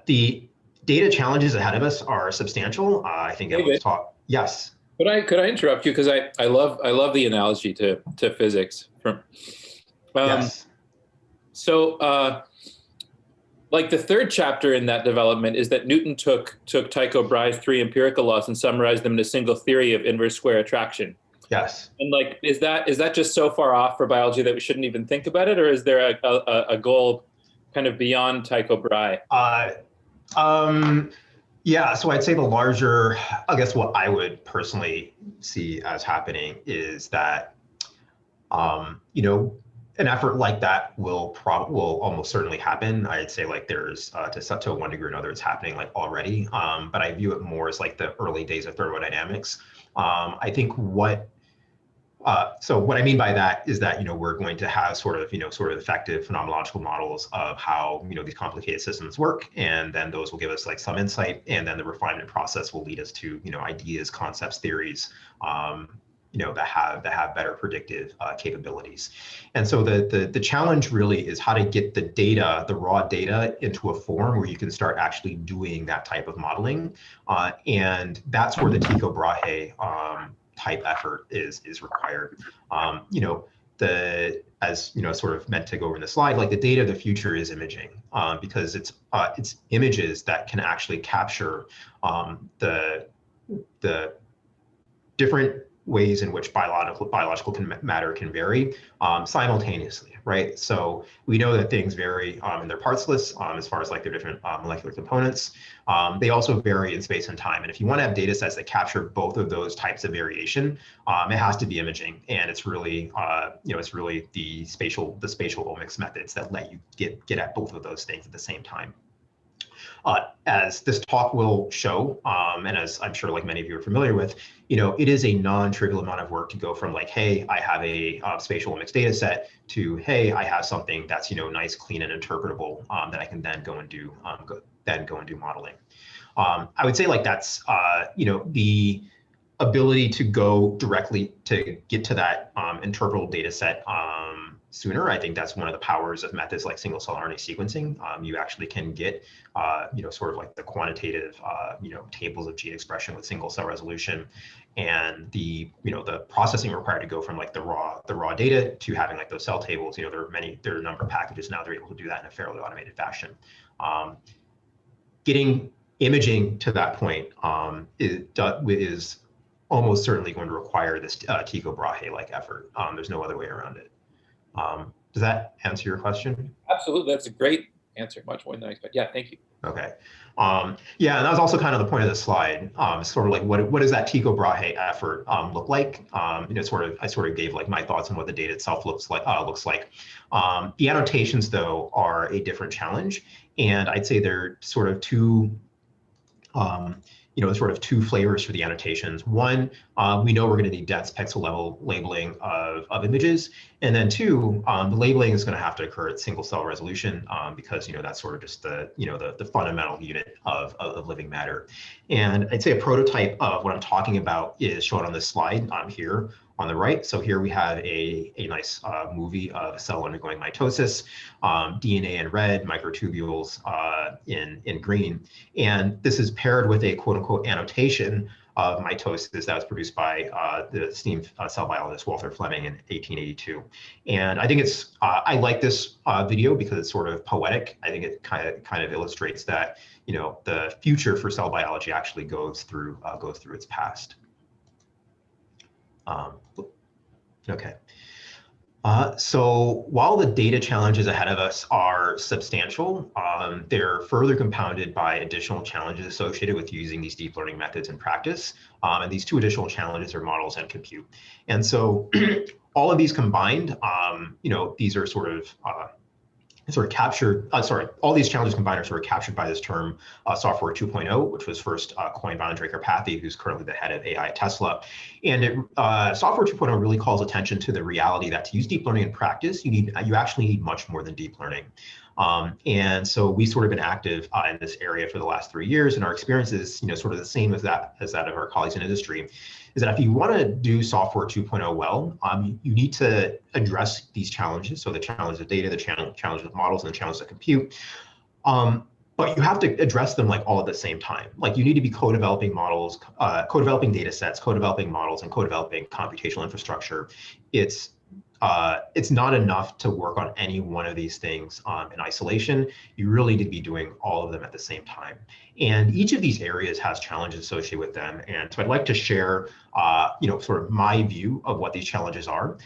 the data challenges ahead of us are substantial. I think Emily's talk. Yes. Could I interrupt you, because I love the analogy to physics. Yes. So, like the third chapter in that development is that Newton took Tycho Brahe's 3 empirical laws and summarized them in a single theory of inverse square attraction. Yes. And like, is that just so far off for biology that we shouldn't even think about it, or is there a goal kind of beyond Tycho Brahe? Yeah, so I'd say the larger, I guess what I would personally see as happening is that, an effort like that will almost certainly happen. I'd say like there's to one degree or another, it's happening like already. But I view it more as like the early days of thermodynamics. I think so what I mean by that is that, we're going to have sort of effective phenomenological models of how, these complicated systems work. And then those will give us like some insight. And then the refinement process will lead us to, ideas, concepts, theories, that have better predictive capabilities. And so the challenge really is how to get the data, the raw data, into a form where you can start actually doing that type of modeling. And that's where the Tycho Brahe type effort is required. As sort of meant to go over in the slide, like the data of the future is imaging, because it's images that can actually capture the different ways in which biological matter can vary simultaneously, right? So we know that things vary in their parts lists as far as like their different molecular components. They also vary in space and time. And if you want to have data sets that capture both of those types of variation, it has to be imaging. And it's really, it's really the spatial omics methods that let you get at both of those things at the same time. As this talk will show, and as I'm sure like many of you are familiar with, it is a non-trivial amount of work to go from like, hey, I have a spatial omics data set to, hey, I have something that's, nice, clean, and interpretable that I can then go and do modeling. I would say like that's, the ability to go directly to get to that interpretable data set sooner. I think that's one of the powers of methods like single cell RNA sequencing. You actually can get, sort of like the quantitative, tables of gene expression with single cell resolution, and the processing required to go from like the raw data to having like those cell tables. There are a number of packages now they're able to do that in a fairly automated fashion. Getting imaging to that point is almost certainly going to require this Tycho Brahe-like effort. There's no other way around it. Does that answer your question? Absolutely, that's a great answer, much more than I expected. Yeah, thank you. Okay. Yeah, and that was also kind of the point of the slide. Sort of like what does that Tycho Brahe effort look like? I sort of gave like my thoughts on what the data itself looks like. The annotations though are a different challenge, and I'd say they're sort of two flavors for the annotations. One, we know we're going to need dense pixel level labeling of images. And then two, the labeling is going to have to occur at single cell resolution because, that's sort of just the fundamental unit of living matter. And I'd say a prototype of what I'm talking about is shown on this slide here on the right. So here we have a nice movie of a cell undergoing mitosis, DNA in red, microtubules in green. And this is paired with a quote unquote annotation of mitosis that was produced by the esteemed cell biologist Walter Fleming in 1882. And I think I like this video because it's sort of poetic. I think it kind of illustrates that, the future for cell biology actually goes through its past. Okay. So while the data challenges ahead of us are substantial, they're further compounded by additional challenges associated with using these deep learning methods in practice. And these two additional challenges are models and compute. And so all of these combined, these are sort of captured, all these challenges combined are sort of captured by this term software 2.0, which was first coined by Andre Karpathy, who's currently the head of AI at Tesla. And software 2.0 really calls attention to the reality that to use deep learning in practice, you actually need much more than deep learning. And so we sort of been active in this area for the last 3 years, and our experience is sort of the same as that of our colleagues in industry. Is that if you want to do software 2.0 well, you need to address these challenges. So the challenge of data, the challenge of models, and the challenge of compute. But you have to address them like all at the same time. Like you need to be co-developing models, co-developing data sets, co-developing models, and co-developing computational infrastructure. It's not enough to work on any one of these things in isolation. You really need to be doing all of them at the same time. And each of these areas has challenges associated with them. And so I'd like to share, sort of my view of what these challenges are.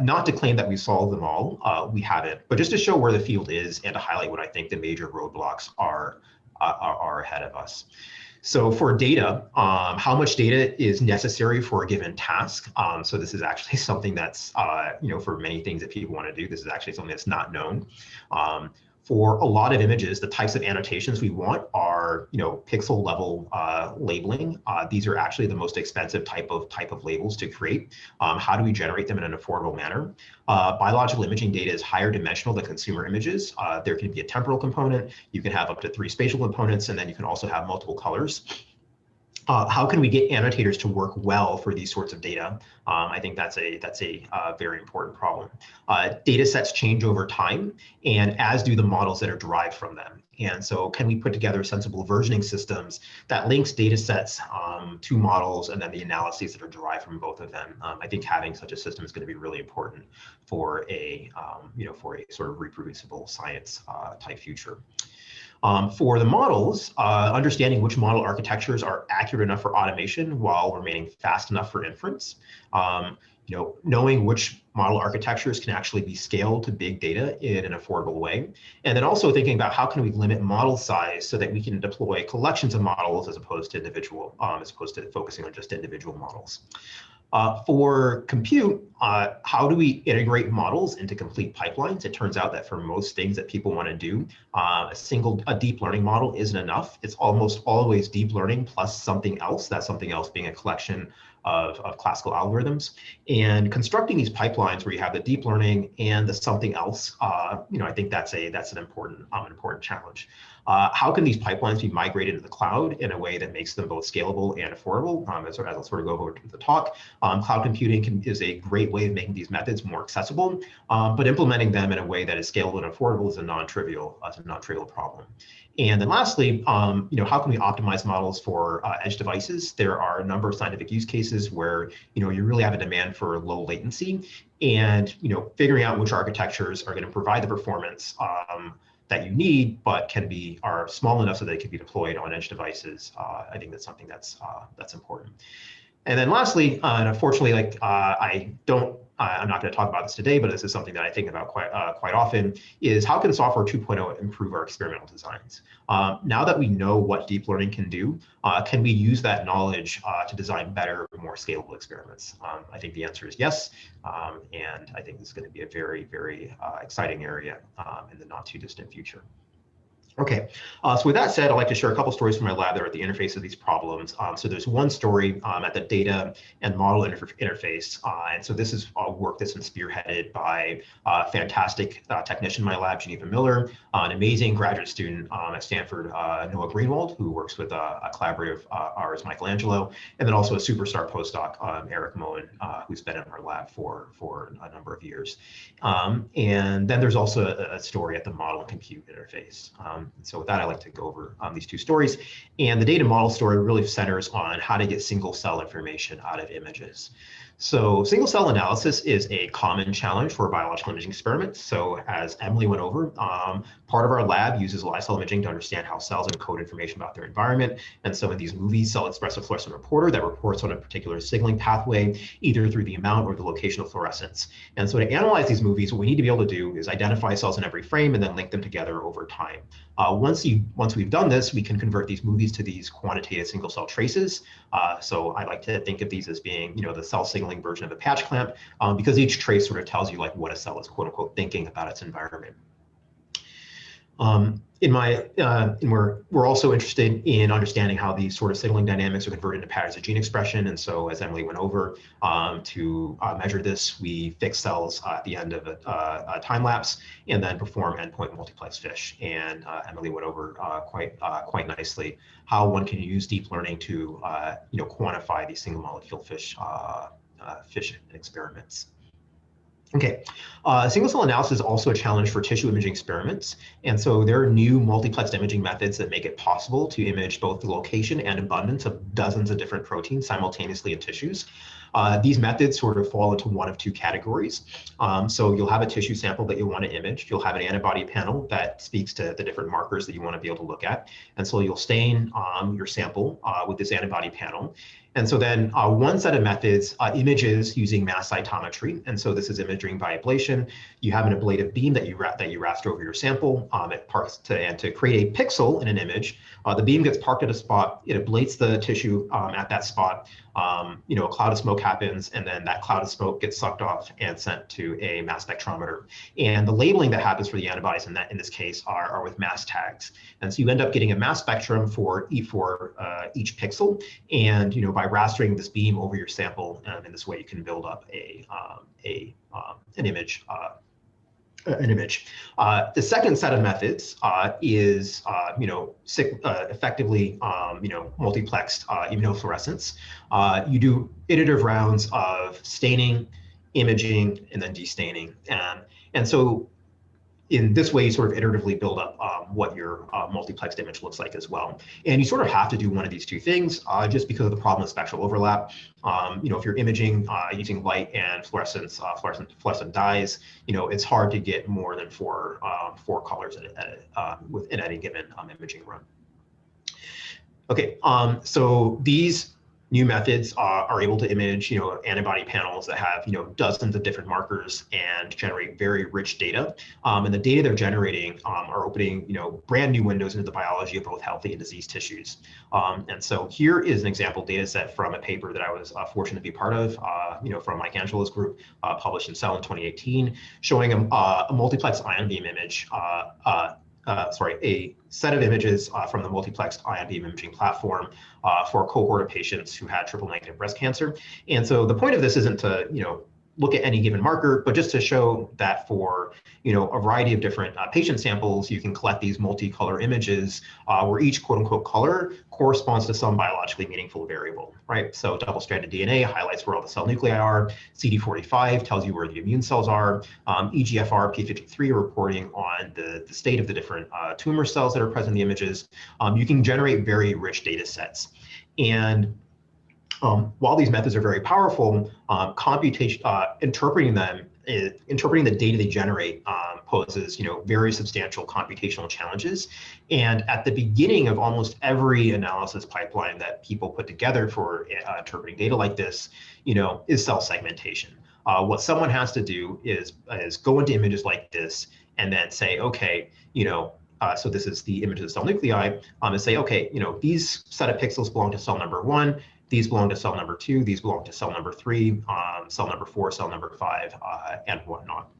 Not to claim that we solved them all, we haven't, but just to show where the field is and to highlight what I think the major roadblocks are ahead of us. So for data, how much data is necessary for a given task? So this is actually something that's, for many things that people want to do, this is actually something that's not known. For a lot of images, the types of annotations we want are, pixel level labeling. These are actually the most expensive type of labels to create. How do we generate them in an affordable manner? Biological imaging data is higher dimensional than consumer images. There can be a temporal component. You can have up to 3 spatial components, and then you can also have multiple colors. How can we get annotators to work well for these sorts of data? I think that's a very important problem. Data sets change over time, and as do the models that are derived from them. And so can we put together sensible versioning systems that links data sets to models and then the analyses that are derived from both of them? I think having such a system is going to be really important for a, for a sort of reproducible science type future. For the models, understanding which model architectures are accurate enough for automation while remaining fast enough for inference. Knowing which model architectures can actually be scaled to big data in an affordable way. And then also thinking about how can we limit model size so that we can deploy collections of models as opposed to focusing on just individual models. For compute, how do we integrate models into complete pipelines? It turns out that for most things that people want to do, a deep learning model isn't enough. It's almost always deep learning plus something else, that something else being a collection of classical algorithms. And constructing these pipelines where you have the deep learning and the something else, I think that's an important challenge. How can these pipelines be migrated to the cloud in a way that makes them both scalable and affordable? As I'll sort of go over to the talk, cloud computing is a great way of making these methods more accessible, but implementing them in a way that is scalable and affordable is a non-trivial problem. And then lastly, how can we optimize models for edge devices? There are a number of scientific use cases where you really have a demand for low latency, and figuring out which architectures are going to provide the performance that you need, but are small enough so they can be deployed on edge devices. I think that's something that's important. And then lastly, and unfortunately, I'm not going to talk about this today, but this is something that I think about quite often, is how can software 2.0 improve our experimental designs? Now that we know what deep learning can do, can we use that knowledge to design better, more scalable experiments? I think the answer is yes, and I think this is going to be a very, very exciting area in the not too distant future. Okay, so with that said, I'd like to share a couple stories from my lab that are at the interface of these problems. So there's one story at the data and model interface. And so this is work that's been spearheaded by a fantastic technician in my lab, Geneva Miller, an amazing graduate student at Stanford, Noah Greenwald, who works with a collaborator of ours, Michelangelo, and then also a superstar postdoc, Eric Moen, who's been in our lab for a number of years. And then there's also a story at the model and compute interface. So with that, I'd like to go over these two stories. And the data model story really centers on how to get single cell information out of images. So single cell analysis is a common challenge for biological imaging experiments. So as Emily went over, part of our lab uses live cell imaging to understand how cells encode information about their environment. And so in these movies, cell expressive fluorescent reporter that reports on a particular signaling pathway, either through the amount or the location of fluorescence. And so to analyze these movies, what we need to be able to do is identify cells in every frame and then link them together over time. Once we've done this, we can convert these movies to these quantitative single cell traces. So I like to think of these as being, the cell signaling version of a patch clamp, because each trace sort of tells you what a cell is quote unquote thinking about its environment. We're also interested in understanding how these sort of signaling dynamics are converted into patterns of gene expression. And so as Emily went over, to measure this, we fix cells at the end of a time lapse and then perform endpoint multiplex fish. And Emily went over quite nicely how one can use deep learning to quantify these single molecule fish experiments. Okay, single cell analysis is also a challenge for tissue imaging experiments. And so there are new multiplexed imaging methods that make it possible to image both the location and abundance of dozens of different proteins simultaneously in tissues. These methods sort of fall into one of two categories. So you'll have a tissue sample that you want to image. You'll have an antibody panel that speaks to the different markers that you want to be able to look at. And so you'll stain your sample with this antibody panel. And so then one set of methods images using mass cytometry. And so this is imaging by ablation. You have an ablative beam that you raster over your sample. And to create a pixel in an image, the beam gets parked at a spot. It ablates the tissue at that spot. A cloud of smoke happens, and then that cloud of smoke gets sucked off and sent to a mass spectrometer. And the labeling that happens for the antibodies in this case are with mass tags. And so you end up getting a mass spectrum for each pixel. And by rastering this beam over your sample, in this way you can build up an image. The second set of methods is effectively multiplexed immunofluorescence. You do iterative rounds of staining, imaging, and then destaining, and so in this way you sort of iteratively build up what your multiplexed image looks like as well. And you sort of have to do one of these two things just because of the problem of spectral overlap. If you're imaging using light and fluorescent dyes, it's hard to get more than four colors in any given imaging run. Okay, so these new methods are able to image, antibody panels that have, dozens of different markers and generate very rich data. And the data they're generating are opening, brand new windows into the biology of both healthy and diseased tissues. And so here is an example data set from a paper that I was fortunate to be part of, from Mike Angelo's group, published in Cell in 2018, showing a multiplex ion beam image, a set of images from the multiplexed ion beam imaging platform for a cohort of patients who had triple negative breast cancer. And so the point of this isn't to, look at any given marker, but just to show that for, a variety of different patient samples, you can collect these multicolor images where each quote unquote color corresponds to some biologically meaningful variable, right? So double-stranded DNA highlights where all the cell nuclei are, CD45 tells you where the immune cells are, EGFR, P53 are reporting on the state of the different tumor cells that are present in the images. You can generate very rich data sets. And while these methods are very powerful, interpreting the data they generate poses, very substantial computational challenges. And at the beginning of almost every analysis pipeline that people put together for interpreting data like this, is cell segmentation. What someone has to do is go into images like this and then say, okay, so this is the image of the cell nuclei, and say, okay, these set of pixels belong to cell number 1. These belong to cell number 2, these belong to cell number 3, cell number 4, cell number 5, and whatnot.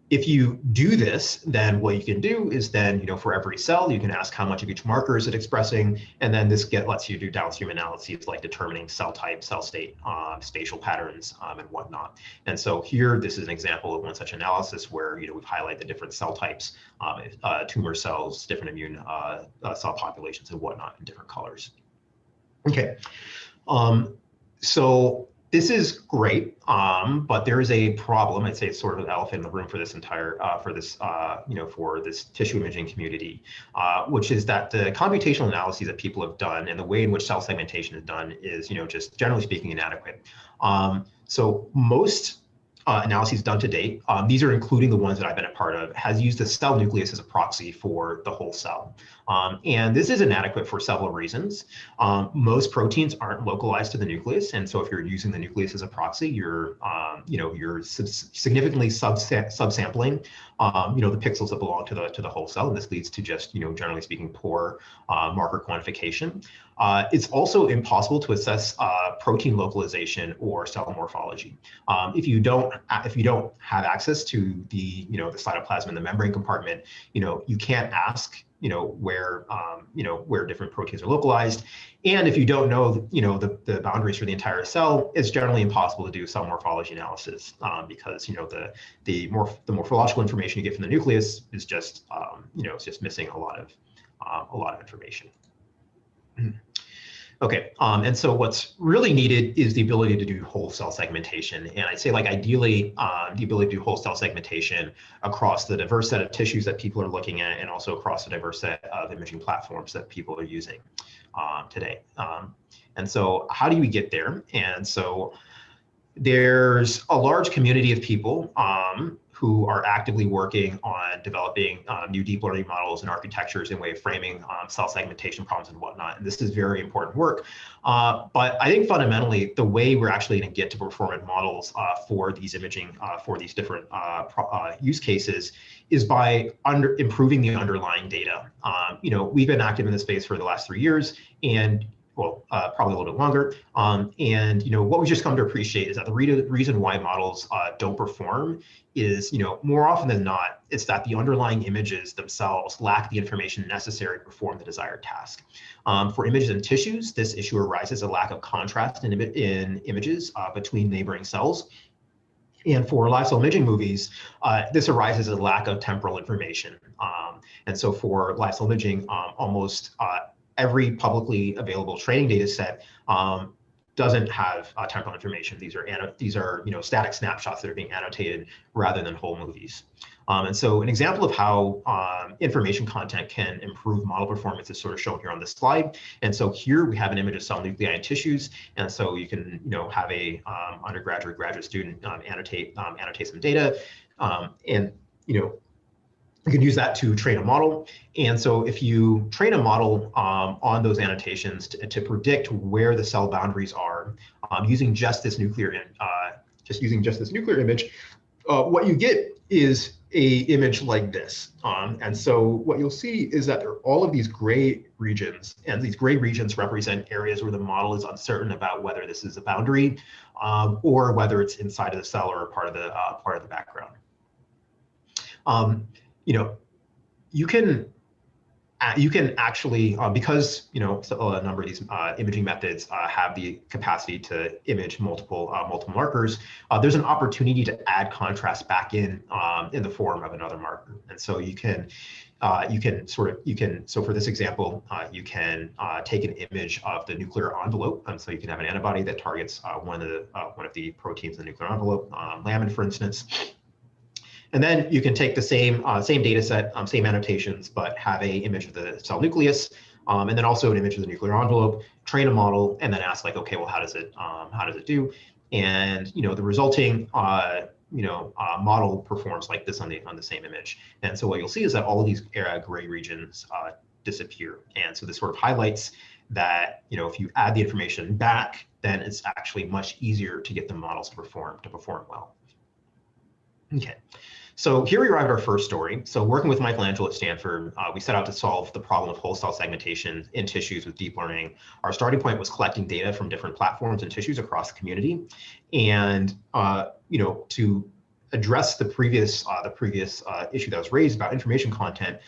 If you do this, then what you can do is then, for every cell, you can ask how much of each marker is it expressing, and then this lets you do downstream analyses like determining cell type, cell state, spatial patterns, and whatnot. And so here, this is an example of one such analysis where, we've highlighted the different cell types, tumor cells, different immune cell populations, and whatnot in different colors. Okay, so this is great, but there is a problem. I'd say it's sort of an elephant in the room for this entire, for this tissue imaging community, which is that the computational analyses that people have done and the way in which cell segmentation is done is, just generally speaking, inadequate. So most analyses done to date, these are including the ones that I've been a part of, has used the cell nucleus as a proxy for the whole cell. And this is inadequate for several reasons. Most proteins aren't localized to the nucleus. And so if you're using the nucleus as a proxy, you're significantly subsampling, the pixels that belong to the whole cell. And this leads to just, generally speaking, poor marker quantification. It's also impossible to assess protein localization or cell morphology. If you don't have access to the the cytoplasm in the membrane compartment, you can't ask where different proteins are localized, and if you don't know the boundaries for the entire cell, it's generally impossible to do cell morphology analysis because the morphological information you get from the nucleus is just it's just missing a lot of information. Okay, and so what's really needed is the ability to do whole cell segmentation. And I'd say ideally, the ability to do whole cell segmentation across the diverse set of tissues that people are looking at and also across the diverse set of imaging platforms that people are using today. And so how do we get there? And so there's a large community of people who are actively working on developing new deep learning models and architectures and way of framing cell segmentation problems and whatnot. And this is very important work. But I think fundamentally, the way we're actually going to get to performant models for these imaging, for these different use cases is by improving the underlying data. You know, we've been active in this space for the last 3 years, and well, probably a little bit longer. And you know, what we just come to appreciate is that the reason why models don't perform is, you know, more often than not, it's that the underlying images themselves lack the information necessary to perform the desired task. For images and tissues, this issue arises a lack of contrast in images between neighboring cells. And for live cell imaging movies, this arises as a lack of temporal information. And so for live cell imaging, almost every publicly available training data set doesn't have temporal information. These are you know, static snapshots that are being annotated rather than whole movies. And so an example of how information content can improve model performance is sort of shown here on this slide. And so here we have an image of cell nuclei and tissues. And so you can, you know, have a undergraduate, graduate student annotate some data, and you know, you can use that to train a model. And so if you train a model on those annotations to predict where the cell boundaries are, using just this nuclear image, what you get is a image like this. And so what you'll see is that there are all of these gray regions, and these gray regions represent areas where the model is uncertain about whether this is a boundary or whether it's inside of the cell or part of the background. You know, you can actually, because, you know, a number of these imaging methods have the capacity to image multiple markers, there's an opportunity to add contrast back in the form of another marker. And so so for this example, you can take an image of the nuclear envelope. So you can have an antibody that targets one of the proteins in the nuclear envelope, lamin, for instance. And then you can take the same data set, same annotations, but have a image of the cell nucleus, and then also an image of the nuclear envelope, train a model, and then ask like, okay, well, how does it do? And you know, the resulting model performs like this on the same image. And so what you'll see is that all of these gray regions disappear. And so this sort of highlights that, you know, if you add the information back, then it's actually much easier to get the models to perform well. Okay, so here we arrive at our first story. So working with Michelangelo at Stanford, we set out to solve the problem of whole cell segmentation in tissues with deep learning. Our starting point was collecting data from different platforms and tissues across the community. And you know, to address the previous issue that was raised about information content,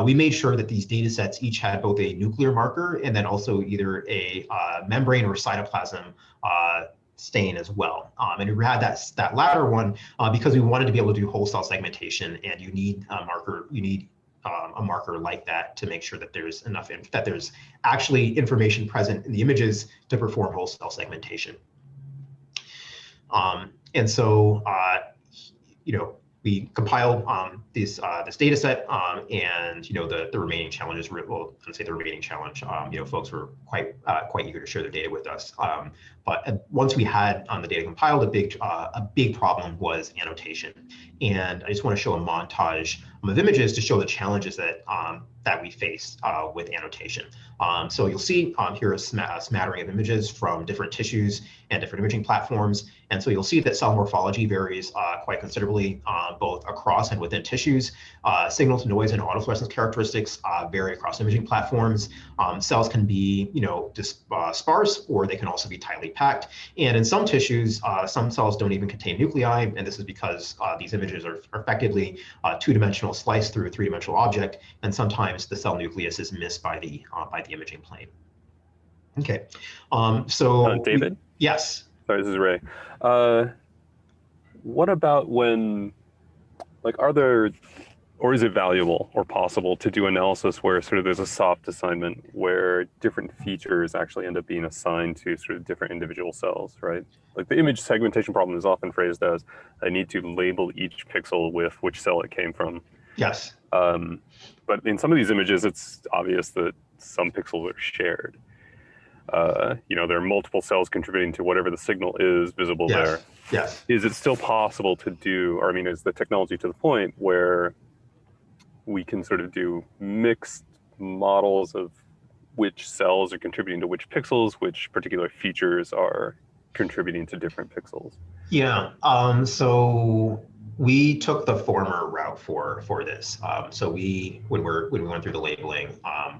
we made sure that these data sets each had both a nuclear marker and then also either a membrane or cytoplasm stain as well. And we had that latter one because we wanted to be able to do whole cell segmentation, and you need a marker like that to make sure that there's there's actually information present in the images to perform whole cell segmentation. And so you know, we compiled this data set, and you know, the remaining challenges. Well, let's say the remaining challenge. You know, folks were quite eager to share their data with us. But once we had the data compiled, a big problem was annotation. And I just want to show a montage of images to show the challenges that we face with annotation. So you'll see here a smattering of images from different tissues and different imaging platforms. And so you'll see that cell morphology varies quite considerably, both across and within tissues. Signal to noise and autofluorescence characteristics vary across imaging platforms. Cells can be, you know, sparse, or they can also be tightly packed. And in some tissues, some cells don't even contain nuclei, and this is because these images are effectively two-dimensional sliced through a three-dimensional object, and sometimes the cell nucleus is missed by the imaging plane. Okay, so David? Yes. Sorry, this is Ray. What about when, like, are there, or is it valuable or possible to do analysis where sort of there's a soft assignment where different features actually end up being assigned to sort of different individual cells, right? Like the image segmentation problem is often phrased as, I need to label each pixel with which cell it came from. Yes. But in some of these images, it's obvious that some pixels are shared. there are multiple cells contributing to whatever the signal is visible there. Yes. Is it still possible to do, or I mean, is the technology to the point where we can sort of do mixed models of which cells are contributing to which pixels, which particular features are contributing to different pixels? Yeah. So we took the former route for this. So when we went through the labeling,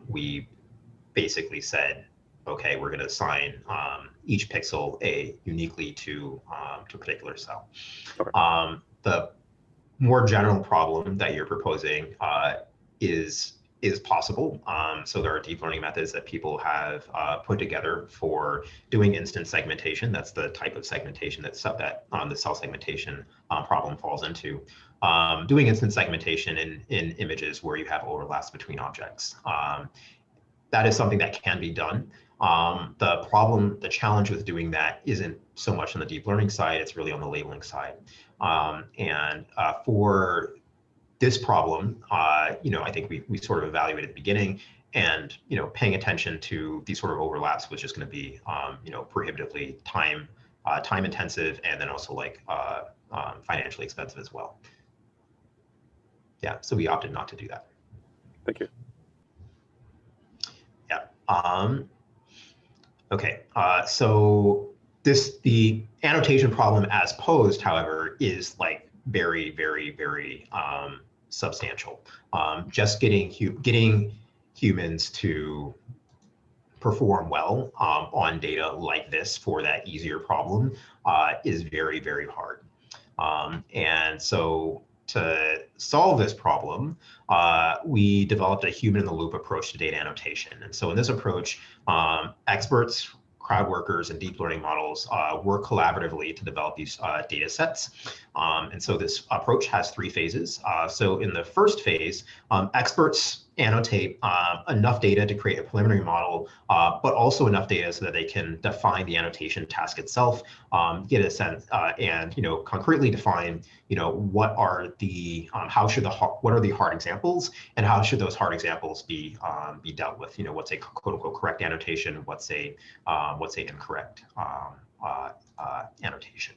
we basically said, okay, we're going to assign each pixel uniquely to a particular cell. Okay. The more general problem that you're proposing is possible. So there are deep learning methods that people have put together for doing instance segmentation. That's the type of segmentation that the cell segmentation problem falls into. Doing instance segmentation in images where you have overlaps between objects. That is something that can be done. The challenge with doing that isn't so much on the deep learning side, it's really on the labeling side. For this problem, I think we sort of evaluated at the beginning, and paying attention to these sort of overlaps was just going to be prohibitively time intensive, and then also financially expensive as well. Yeah, so we opted not to do that. Thank you. Yeah. Okay. So the annotation problem as posed, however, is very, very, very substantial. Just getting humans to perform well on data like this for that easier problem is very, very hard. And so to solve this problem, we developed a human-in-the-loop approach to data annotation. And so in this approach, experts, crowd workers, and deep learning models work collaboratively to develop these data sets. And so this approach has 3 phases. So in the first phase, experts annotate enough data to create a preliminary model, but also enough data so that they can define the annotation task itself, get a sense, and concretely define what are the hard examples, and how should those hard examples be dealt with. What's a quote unquote correct annotation, what's a incorrect annotation.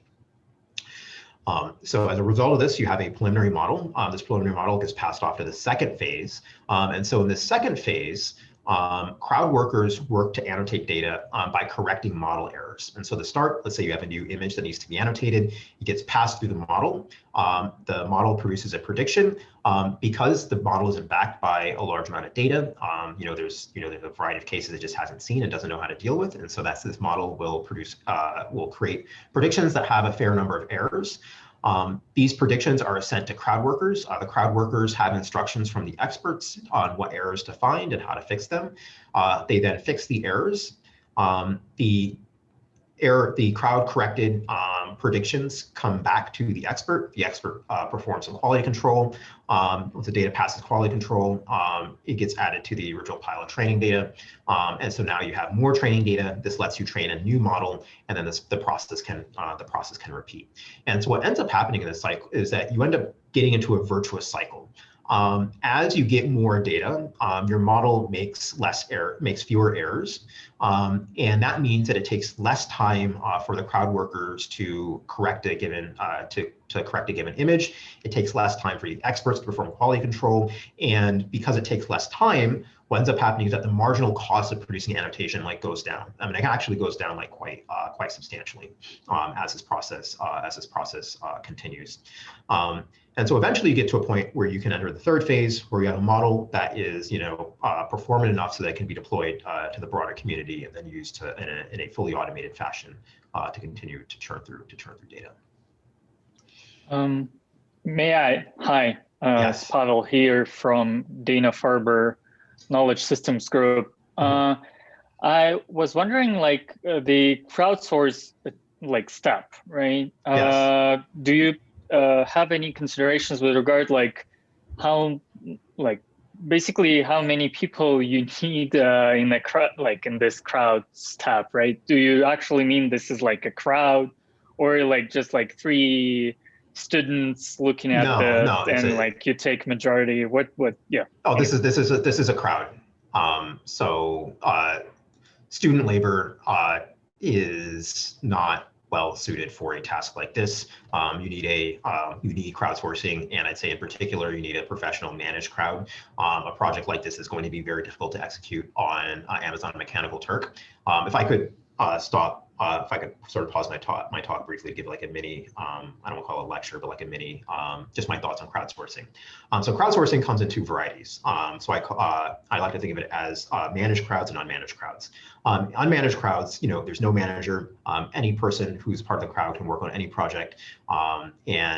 So as a result of this, you have a preliminary model. This preliminary model gets passed off to the second phase. And so in the second phase, crowd workers work to annotate data by correcting model errors. And so to start, let's say you have a new image that needs to be annotated. It gets passed through the model. The model produces a prediction. Because the model isn't backed by a large amount of data, there's a variety of cases it just hasn't seen and doesn't know how to deal with. And so this model will create predictions that have a fair number of errors. These predictions are sent to crowd workers. The crowd workers have instructions from the experts on what errors to find and how to fix them. They then fix the errors. The crowd corrected predictions come back to the expert. The expert performs some quality control. Once the data passes quality control, it gets added to the original pile of training data. And so now you have more training data. This lets you train a new model, and then the process can repeat. And so what ends up happening in this cycle is that you end up getting into a virtuous cycle. As you get more data, your model makes fewer errors, and that means that it takes less time for the crowd workers to correct a given image. It takes less time for the experts to perform quality control, and because it takes less time, what ends up happening is that the marginal cost of producing annotation goes down. I mean, it actually goes down quite substantially as this process continues. And so eventually you get to a point where you can enter the third phase, where you have a model that is performant enough so that it can be deployed to the broader community and then used in a fully automated fashion to continue to churn through data. May I? Hi, Yes. it's Pavel here from Dana-Farber Knowledge Systems Group. I was wondering, the crowdsource step, right? Yes. Do you have any considerations with regard basically how many people you need in the crowd, in this crowd step, right? Do you actually mean this is a crowd, or just 3 students looking at you take majority? What? Yeah. Oh, this is a crowd. So student labor is not well suited for a task like this. You need crowdsourcing, and I'd say in particular, you need a professional managed crowd. A project like this is going to be very difficult to execute on Amazon Mechanical Turk. If I could if I could sort of pause my talk briefly, give like a mini, I don't want to call it a lecture, but like a mini, just my thoughts on crowdsourcing. So crowdsourcing comes in two varieties. So I like to think of it as managed crowds and unmanaged crowds. Unmanaged crowds, there's no manager. Any person who's part of the crowd can work on any project, and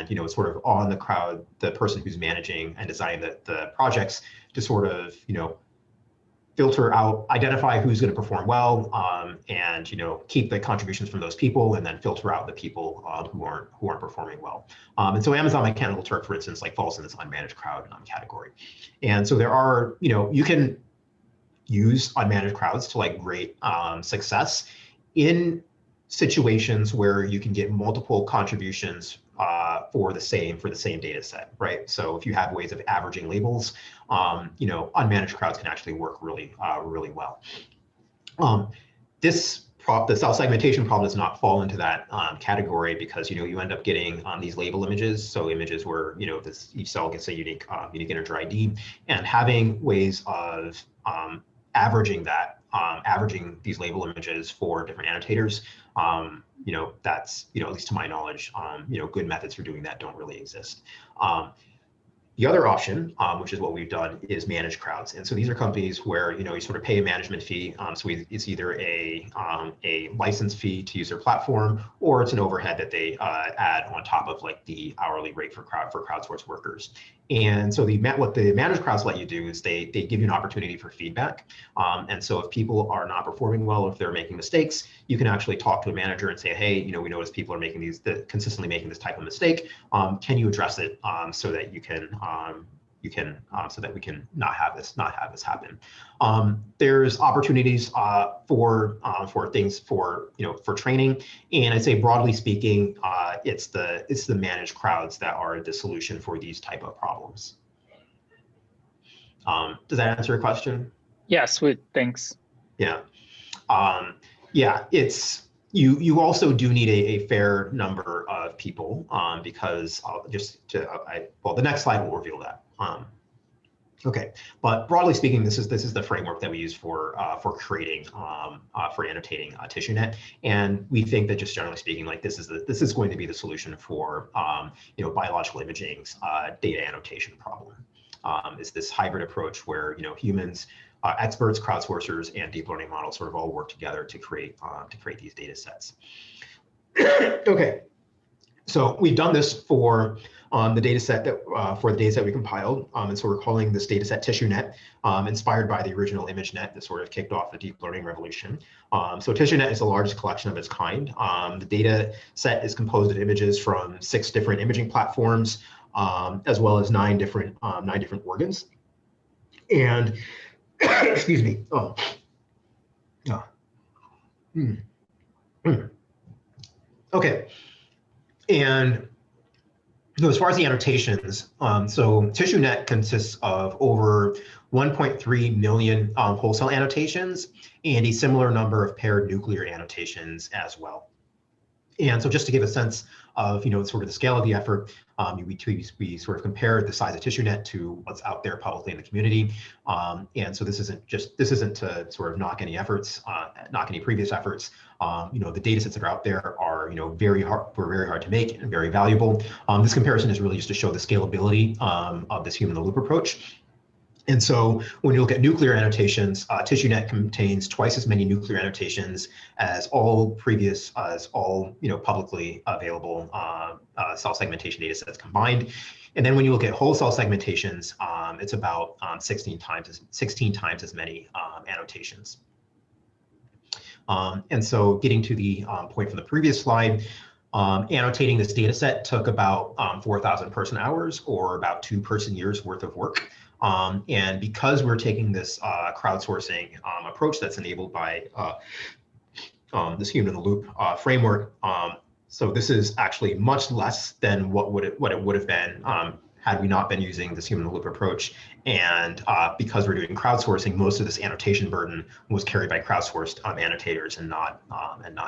it's sort of on the crowd, the person who's managing and designing the projects to sort of filter out, identify who's going to perform well, and keep the contributions from those people, and then filter out the people who aren't performing well. And so Amazon Mechanical Turk, for instance, like falls in this unmanaged crowd category. And so there are, you can use unmanaged crowds to like great success in situations where you can get multiple contributions for the same data set, right? So if you have ways of averaging labels, unmanaged crowds can actually work really well. The cell segmentation problem does not fall into that category because you end up getting these label images, so images where each cell gets a unique integer ID, and having ways of averaging that, averaging these label images for different annotators. That's, at least to my knowledge, good methods for doing that don't really exist. The other option, which is what we've done, is managed crowds. And so these are companies where, you sort of pay a management fee. So it's either a license fee to use their platform, or it's an overhead that they add on top of like the hourly rate for crowdsourced workers. And so what the managed crowds let you do is they give you an opportunity for feedback. And so if people are not performing well, if they're making mistakes, you can actually talk to a manager and say, hey, we notice people are consistently making this type of mistake. Can you address it so that so that we can not have this happen. There's opportunities for things for training, and I'd say broadly speaking, it's the managed crowds that are the solution for these type of problems. Does that answer your question? Yeah, sweet. Thanks. Yeah. Yeah. You also do need a fair number of people because the next slide will reveal that. Okay, but broadly speaking, this is the framework that we use for creating for annotating TissueNet, and we think that just generally speaking, like this is going to be the solution for biological imaging's data annotation problem. Is this hybrid approach where humans, experts, crowdsourcers, and deep learning models sort of all work together to create these data sets. Okay, so we've done this for the data set that we compiled, and so we're calling this data set TissueNet, inspired by the original ImageNet that sort of kicked off the deep learning revolution. So TissueNet is the largest collection of its kind. The data set is composed of images from 6 different imaging platforms, as well as 9 different organs. And excuse me. Okay. And as far as the annotations, so TissueNet consists of over 1.3 million whole cell annotations and a similar number of paired nuclear annotations as well. And so just to give a sense of sort of the scale of the effort, we sort of compared the size of TissueNet to what's out there publicly in the community. And so this isn't to sort of knock any previous efforts. The data sets that are out there are were very hard to make and very valuable. This comparison is really just to show the scalability of this human in the loop approach. And so when you look at nuclear annotations, TissueNet contains twice as many nuclear annotations as all publicly available cell segmentation data sets combined. And then when you look at whole cell segmentations, it's about 16 times as many annotations. And so getting to the point from the previous slide, annotating this data set took about 4,000 person hours, or about 2 person years worth of work. And because we're taking this crowdsourcing approach that's enabled by this human in the loop framework, so this is actually much less than what it would have been had we not been using this human in the loop approach. And because we're doing crowdsourcing, most of this annotation burden was carried by crowdsourced annotators and not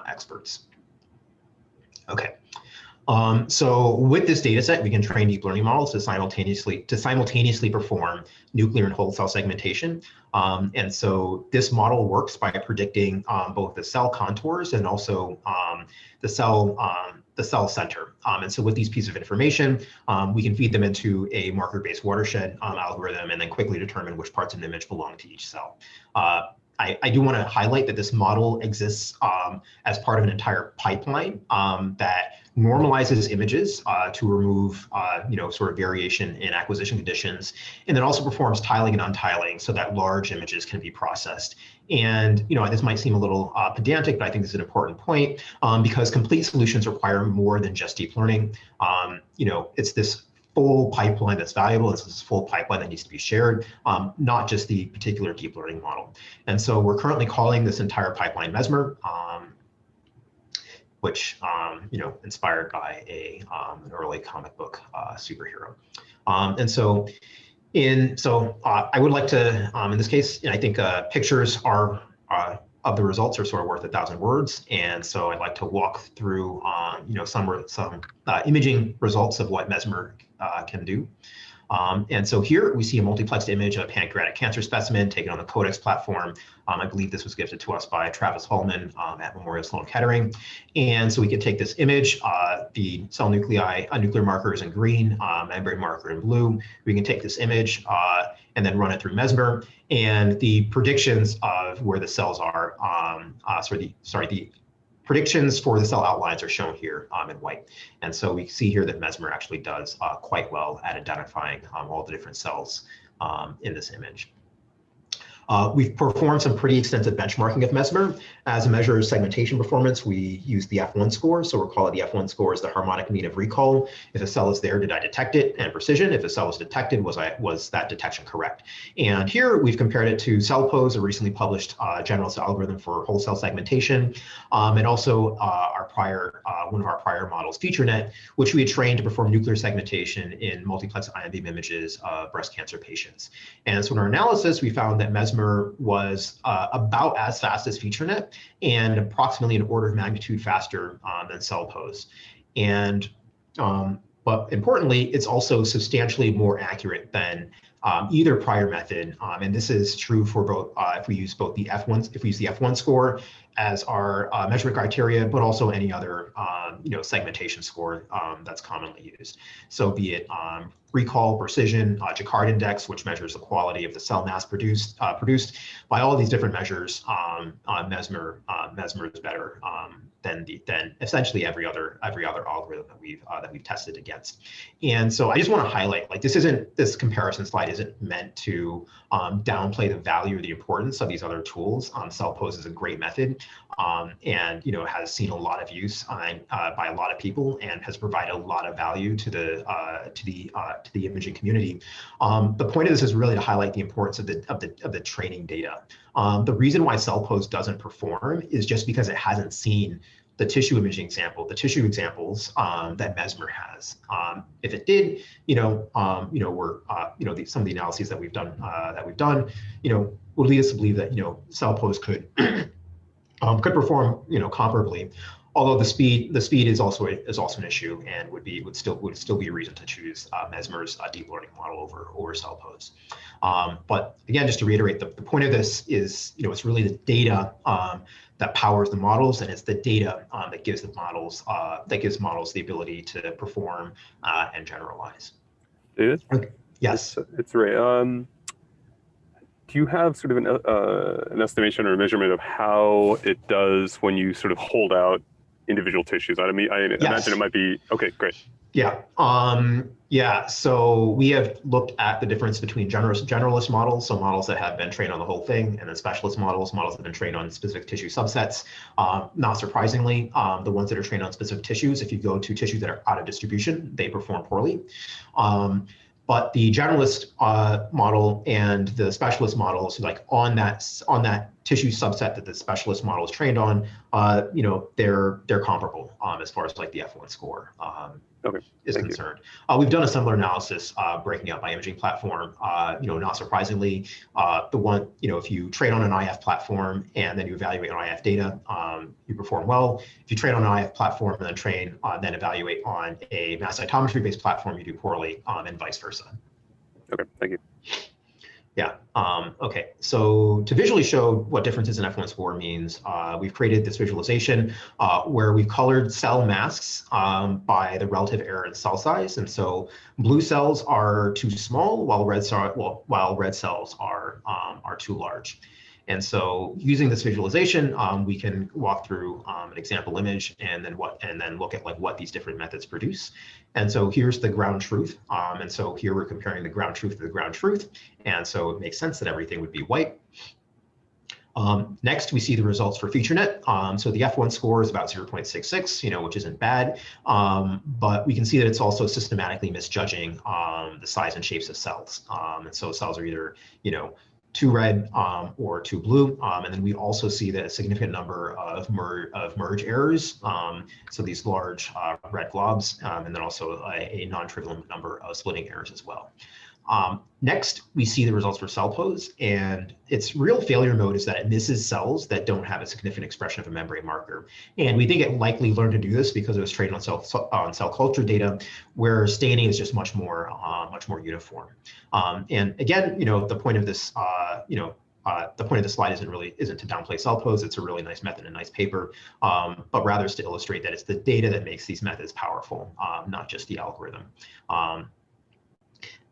experts. Okay. So with this data set, we can train deep learning models to simultaneously perform nuclear and whole cell segmentation. And so this model works by predicting both the cell contours and also the cell center. And so with these pieces of information, we can feed them into a marker-based watershed algorithm and then quickly determine which parts of an image belong to each cell. I do want to highlight that this model exists as part of an entire pipeline that normalizes images to remove, sort of variation in acquisition conditions, and then also performs tiling and untiling so that large images can be processed. And this might seem a little pedantic, but I think this is an important point because complete solutions require more than just deep learning. It's this full pipeline that's valuable. It's this full pipeline that needs to be shared, not just the particular deep learning model. And so we're currently calling this entire pipeline Mesmer, which inspired by an early comic book superhero. And so I would like to, in this case, I think pictures are of the results are sort of worth 1,000 words. And so I'd like to walk through, some imaging results of what Mesmer can do. And so here we see a multiplexed image of a pancreatic cancer specimen taken on the Codex platform. I believe this was gifted to us by Travis Hullman at Memorial Sloan Kettering. And so we can take this image, the cell nuclei, nuclear marker is in green, membrane marker in blue. We can take this image and then run it through Mesmer. And the predictions of where the cells are, the predictions for the cell outlines are shown here in white. And so we see here that Mesmer actually does quite well at identifying all the different cells in this image. We've performed some pretty extensive benchmarking of Mesmer. As a measure of segmentation performance, we use the F1 score. So we'll call it the F1 score is the harmonic mean of recall. If a cell is there, did I detect it? And precision, if a cell was detected, was that detection correct? And here we've compared it to CellPose, a recently published generalist algorithm for whole cell segmentation, and also one of our prior models, TissueNet, which we had trained to perform nuclear segmentation in multiplex ion beam images of breast cancer patients. And so in our analysis, we found that Mesmer was about as fast as FeatureNet and approximately an order of magnitude faster than CellPose. And but importantly, it's also substantially more accurate than either prior method. And this is true for both if we use both the F1 score as our measurement criteria, but also any other segmentation score that's commonly used. So be it recall, precision, Jacquard index, which measures the quality of the cell mass produced by all of these different measures. Mesmer is better than essentially every other algorithm that we've tested against. And so I just want to highlight, like, this comparison slide isn't meant to downplay the value or the importance of these other tools. CellPose is a great method, and has seen a lot of use by a lot of people and has provided a lot of value to the imaging community. The point of this is really to highlight the importance of the training data. The reason why CellPose doesn't perform is just because it hasn't seen the tissue imaging examples that Mesmer has. If it did, some of the analyses that we've done would lead us to believe that CellPose could perform comparably. Although the speed is also an issue and would still be a reason to choose Mesmer's deep learning model over CellPose. But again, just to reiterate, the point of this is it's really the data that powers the models, and it's the data that gives models the ability to perform and generalize. David? Okay. Yes, it's Ray. Do you have sort of an estimation or a measurement of how it does when you sort of hold out individual tissues? I mean, I imagine it might be, okay, great. Yeah. So we have looked at the difference between generalist models, so models that have been trained on the whole thing, and then specialist models that have been trained on specific tissue subsets. Not surprisingly, the ones that are trained on specific tissues, if you go to tissues that are out of distribution, they perform poorly. But the generalist model and the specialist models, like on that tissue subset that the specialist model is trained on, they're comparable as far as like the F1 score is concerned. We've done a similar analysis breaking out by imaging platform. Not surprisingly, the one, if you train on an IF platform and then you evaluate on IF data, you perform well. If you train on an IF platform and then evaluate on a mass cytometry-based platform, you do poorly, and vice versa. Okay, thank you. Yeah. Okay. So to visually show what differences in F1 score means, we've created this visualization where we've colored cell masks by the relative error in cell size, and so blue cells are too small, while red cells are too large. And so using this visualization, we can walk through an example image and then look at like what these different methods produce. And so here's the ground truth. And so here we're comparing the ground truth to the ground truth. And so it makes sense that everything would be white. Next, we see the results for FeatureNet. So the F1 score is about 0.66, which isn't bad, but we can see that it's also systematically misjudging the size and shapes of cells. And so cells are either, too red or too blue. And then we also see that a significant number of merge errors. So these large red globs, and then also a non-trivial number of splitting errors as well. Next, we see the results for cell pose, and its real failure mode is that it misses cells that don't have a significant expression of a membrane marker. And we think it likely learned to do this because it was trained on cell culture data, where staining is just much more uniform. And again, the point of this, the point of the slide isn't to downplay cell pose. It's a really nice method, a nice paper, but rather is to illustrate that it's the data that makes these methods powerful, not just the algorithm.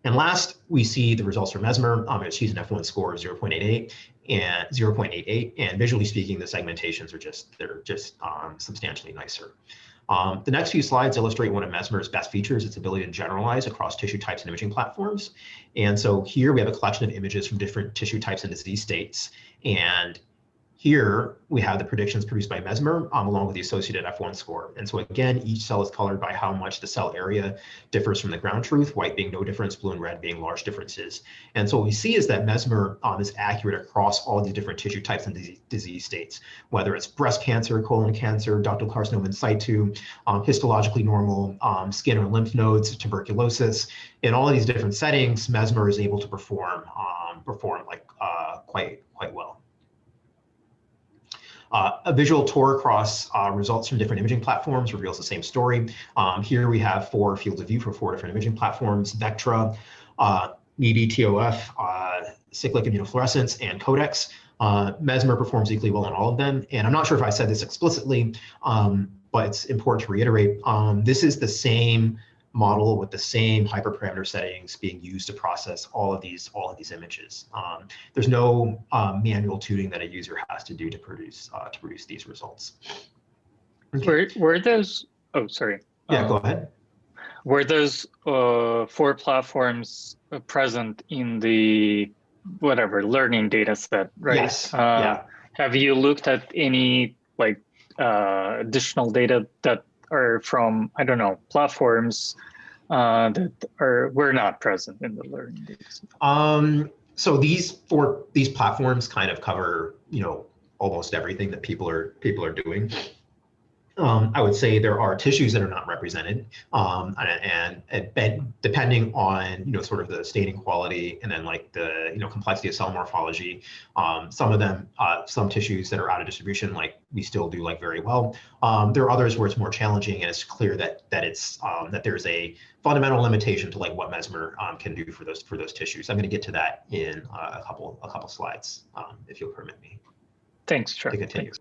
And last, we see the results for Mesmer. It achieves an F1 score of 0.88 and visually speaking, the segmentations are just substantially nicer. The next few slides illustrate one of Mesmer's best features, its ability to generalize across tissue types and imaging platforms. And so here we have a collection of images from different tissue types and disease states. And here we have the predictions produced by Mesmer along with the associated F1 score. And so again, each cell is colored by how much the cell area differs from the ground truth, white being no difference, blue and red being large differences. And so what we see is that Mesmer is accurate across all these different tissue types and disease states, whether it's breast cancer, colon cancer, ductal carcinoma in situ, histologically normal skin or lymph nodes, tuberculosis. In all of these different settings, Mesmer is able to perform quite well. A visual tour across results from different imaging platforms reveals the same story. Here we have 4 fields of view for 4 different imaging platforms: Vectra, MIDI, TOF, cyclic immunofluorescence, and Codex. Mesmer performs equally well on all of them. And I'm not sure if I said this explicitly, but it's important to reiterate. This is the same model with the same hyperparameter settings being used to process all of these images. There's no manual tuning that a user has to do to produce these results. Okay. Were those? Oh, sorry. Yeah, go ahead. Were those 4 platforms present in the learning data set, right? Yes. Yeah. Have you looked at any additional data that are from, I don't know, platforms that were not present in the learning data set? So these platforms kind of cover, almost everything that people are doing. I would say there are tissues that are not represented, and depending on sort of the staining quality and then like the complexity of cell morphology, some tissues that are out of distribution, like we still do very well. There are others where it's more challenging, and it's clear that there's a fundamental limitation to what Mesmer can do for those tissues. I'm going to get to that in a couple slides, if you'll permit me. Thanks, sure. To continue. Thanks.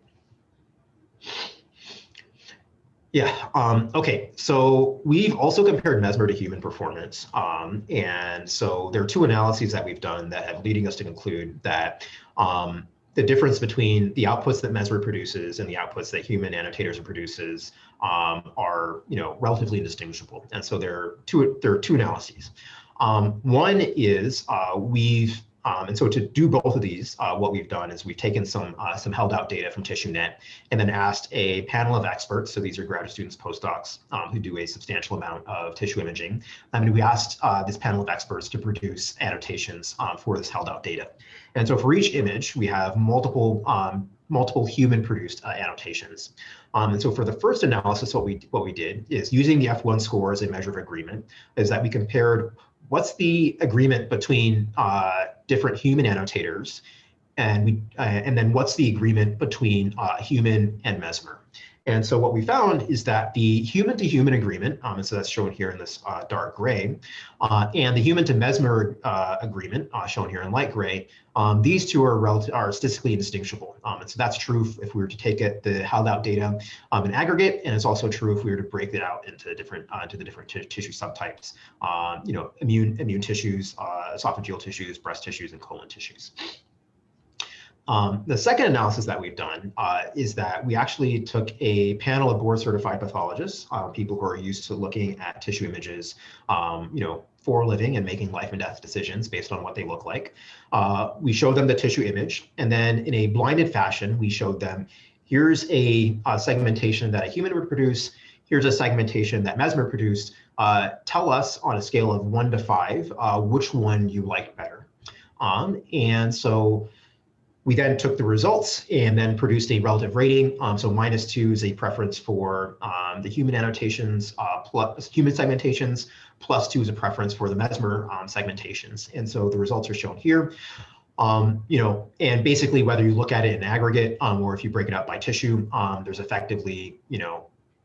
Yeah, okay, so we've also compared Mesmer to human performance. And so there are 2 analyses that we've done that have leading us to conclude that the difference between the outputs that Mesmer produces and the outputs that human annotators produces are relatively indistinguishable. And so there are two analyses. One is we've And so to do both of these, what we've done is we've taken some held out data from TissueNet and then asked a panel of experts, so these are graduate students, postdocs, who do a substantial amount of tissue imaging. We asked this panel of experts to produce annotations for this held out data. And so for each image, we have multiple human-produced annotations. And so for the first analysis, what we did is using the F1 score as a measure of agreement, is that we compared what's the agreement between different human annotators, and then what's the agreement between human and Mesmer. And so what we found is that the human-to-human agreement, and so that's shown here in this dark gray, and the human-to-Mesmer agreement, shown here in light gray, these two are statistically indistinguishable. And so that's true if we were to take the held out data in aggregate, and it's also true if we were to break it out into the different tissue subtypes, immune tissues, esophageal tissues, breast tissues, and colon tissues. The second analysis that we've done is that we actually took a panel of board-certified pathologists, people who are used to looking at tissue images, for a living and making life and death decisions based on what they look like. We showed them the tissue image, and then in a blinded fashion, we showed them, here's a segmentation that a human would produce, here's a segmentation that Mesmer produced. Tell us on a scale of 1 to 5, which one you like better. And so we then took the results and then produced a relative rating. So -2 is a preference for the human annotations, plus human segmentations, +2 is a preference for the Mesmer segmentations. And so the results are shown here. And basically whether you look at it in aggregate or if you break it up by tissue, there's effectively,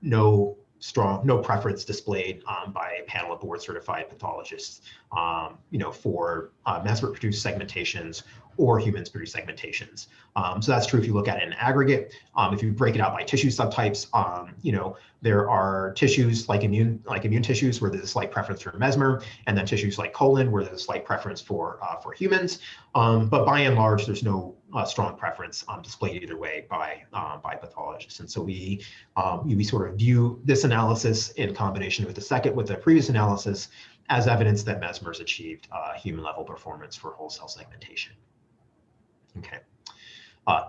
no preference displayed by a panel of board-certified pathologists, for Mesmer-produced segmentations or humans-produced segmentations. So that's true if you look at it in aggregate. If you break it out by tissue subtypes, there are tissues like immune tissues where there's a slight preference for Mesmer, and then tissues like colon where there's a slight preference for humans. But by and large, there's no strong preference displayed either way by pathologists. And so we sort of view this analysis in combination with the previous analysis as evidence that Mesmer's achieved human level performance for whole cell segmentation. Okay,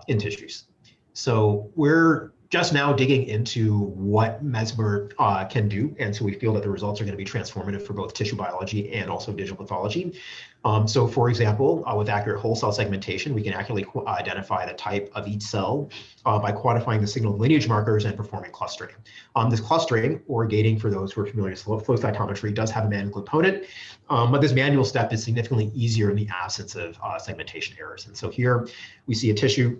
in tissues. So we're just now digging into what Mesmer can do, and so we feel that the results are going to be transformative for both tissue biology and also digital pathology. So for example, with accurate whole cell segmentation, we can accurately identify the type of each cell by quantifying the signal lineage markers and performing clustering. This clustering, or gating for those who are familiar with flow cytometry, does have a manual component, but this manual step is significantly easier in the absence of segmentation errors. And so here we see a tissue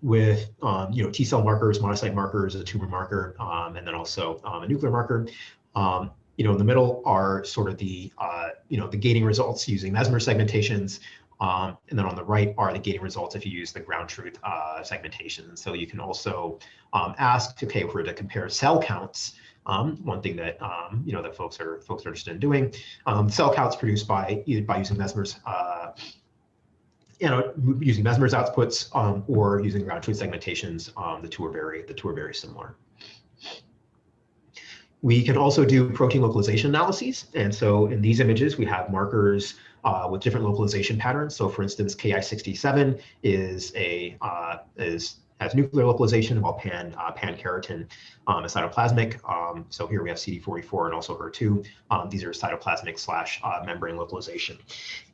with T cell markers, monocyte markers, a tumor marker, and then also a nuclear marker. In the middle are sort of the gating results using Mesmer segmentations, and then on the right are the gating results if you use the ground truth segmentation. So you can also ask, okay, if we're to compare cell counts, one thing that that folks are interested in doing, cell counts produced by using Mesmer's using Mesmer's outputs or using ground truth segmentations. The two are very similar. We can also do protein localization analyses. And so in these images, we have markers with different localization patterns. So for instance, Ki67 has nuclear localization, while pan-keratin is cytoplasmic. So here we have CD44 and also HER2. These are cytoplasmic / membrane localization.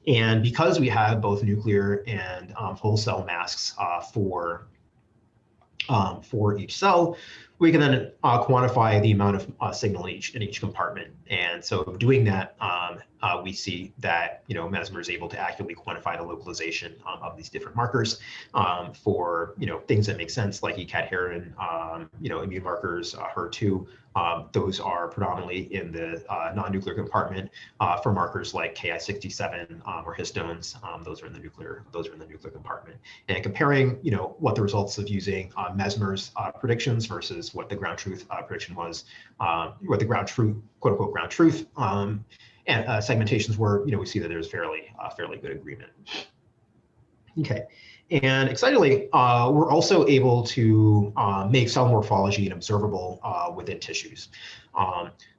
And because we have both nuclear and whole cell masks for each cell, we can then quantify the amount of signal in each compartment. And so doing that, we see that Mesmer is able to accurately quantify the localization of these different markers for things that make sense, like E-cadherin, immune markers, HER2. Those are predominantly in the non-nuclear compartment. For markers like Ki67 or histones, those are in the nuclear compartment. And comparing what the results of using Mesmer's predictions versus what the ground truth prediction was, what the ground truth, quote unquote ground truth and segmentations were, we see that there's fairly good agreement. Okay. And excitedly, we're also able to make cell morphology and observable within tissues.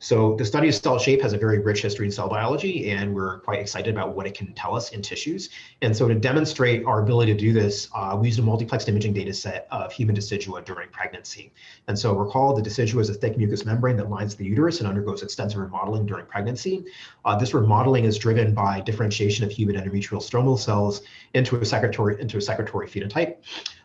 So the study of cell shape has a very rich history in cell biology, and we're quite excited about what it can tell us in tissues. And so to demonstrate our ability to do this, we used a multiplexed imaging data set of human decidua during pregnancy. And so recall the decidua is a thick mucous membrane that lines the uterus and undergoes extensive remodeling during pregnancy. This remodeling is driven by differentiation of human endometrial stromal cells into a secretory phenotype.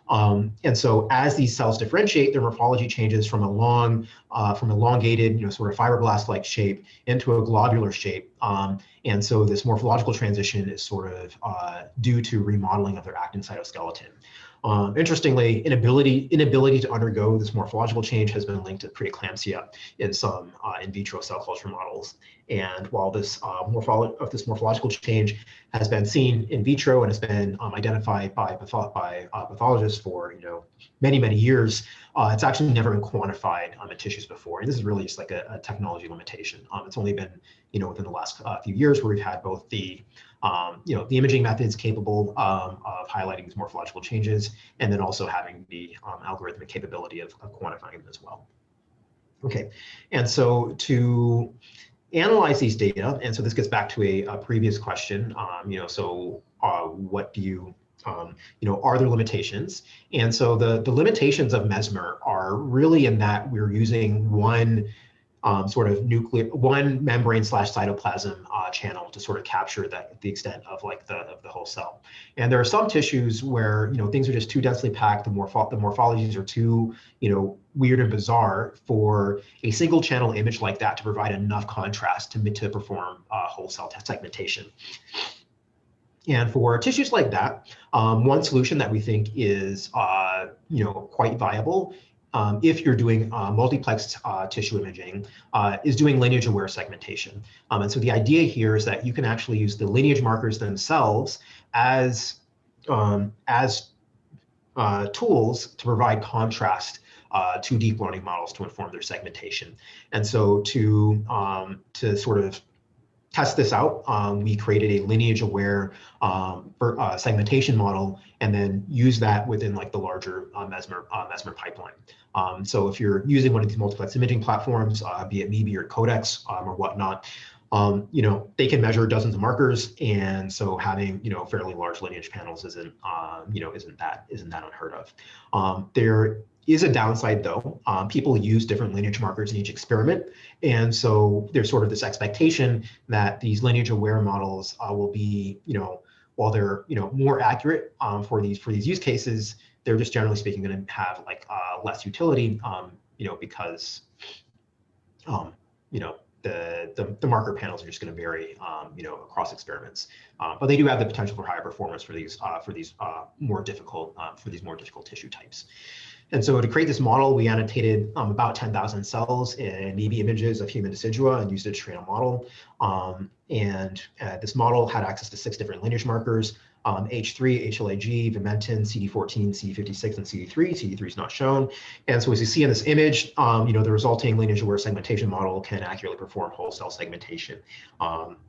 And so as these cells differentiate, their morphology changes from from elongated, sort of fibroblast-like shape into a globular shape. And so this morphological transition is sort of due to remodeling of their actin cytoskeleton. Interestingly, inability to undergo this morphological change has been linked to preeclampsia in some in vitro cell culture models. And while this morphological change has been seen in vitro and has been identified by pathologists for many years, it's actually never been quantified in tissues before. And this is really just like a technology limitation. It's only been within the last few years where we've had both the imaging methods capable of highlighting these morphological changes, and then also having the algorithmic capability of quantifying them as well. Okay, and so to analyze these data, and so this gets back to a previous question, what do you, are there limitations? And so the limitations of Mesmer are really in that we're using one one membrane/cytoplasm channel to sort of capture the extent of the whole cell. And there are some tissues where things are just too densely packed, the morphologies are too weird and bizarre for a single channel image like that to provide enough contrast to perform whole cell segmentation. And for tissues like that, one solution that we think is quite viable if you're doing multiplexed tissue imaging, is doing lineage-aware segmentation. And so the idea here is that you can actually use the lineage markers themselves as tools to provide contrast to deep learning models to inform their segmentation. And so to sort of test this out, we created a lineage-aware segmentation model, and then use that within the larger Mesmer pipeline. So if you're using one of these multiplex imaging platforms, be it MeBe or Codex or whatnot, they can measure dozens of markers, and so having fairly large lineage panels isn't that unheard of. There is a downside though. People use different lineage markers in each experiment, and so there's sort of this expectation that these lineage-aware models will be, while they're more accurate for these use cases, they're just generally speaking going to have less utility, because the marker panels are just going to vary, across experiments. But they do have the potential for higher performance for these more difficult tissue types. And so to create this model, we annotated about 10,000 cells in MeBe images of human decidua and used it to train a model. This model had access to 6 different lineage markers: H3, HLA-G, Vimentin, CD14, CD56, and CD3. CD3 is not shown. And so as you see in this image, the resulting lineage-aware segmentation model can accurately perform whole cell segmentation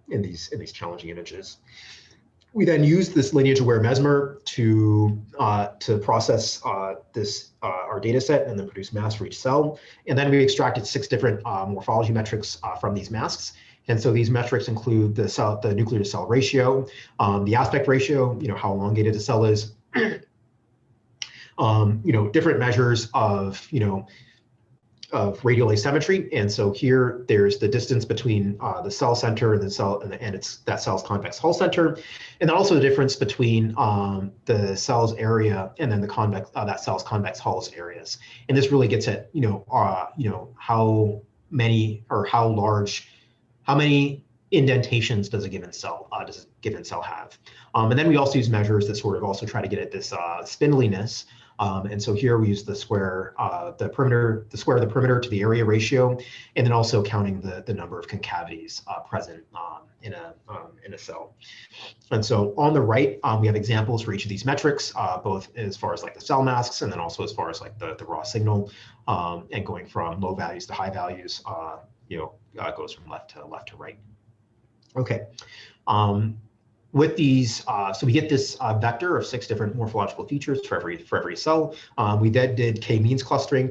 in these challenging images. We then used this lineage-aware Mesmer to process our data set and then produce masks for each cell. And then we extracted 6 different morphology metrics from these masks. And so these metrics include the nuclear to cell ratio, the aspect ratio, how elongated the cell is, different measures of radial asymmetry. And so here there's the distance between the cell center and the cell and that cell's convex hull center, and then also the difference between the cell's area and then the that cell's convex hull's areas. And this really gets at how many indentations does a given cell have. And then we also use measures that sort of also try to get at this spindliness. And so here we use the square of the perimeter to the area ratio, and then also counting the number of concavities present in a cell. And so on the right, we have examples for each of these metrics, both as far as the cell masks, and then also as far as the raw signal, and going from low values to high values, goes from left to right. Okay. with these, so we get this vector of 6 different morphological features for every cell. We then did k-means clustering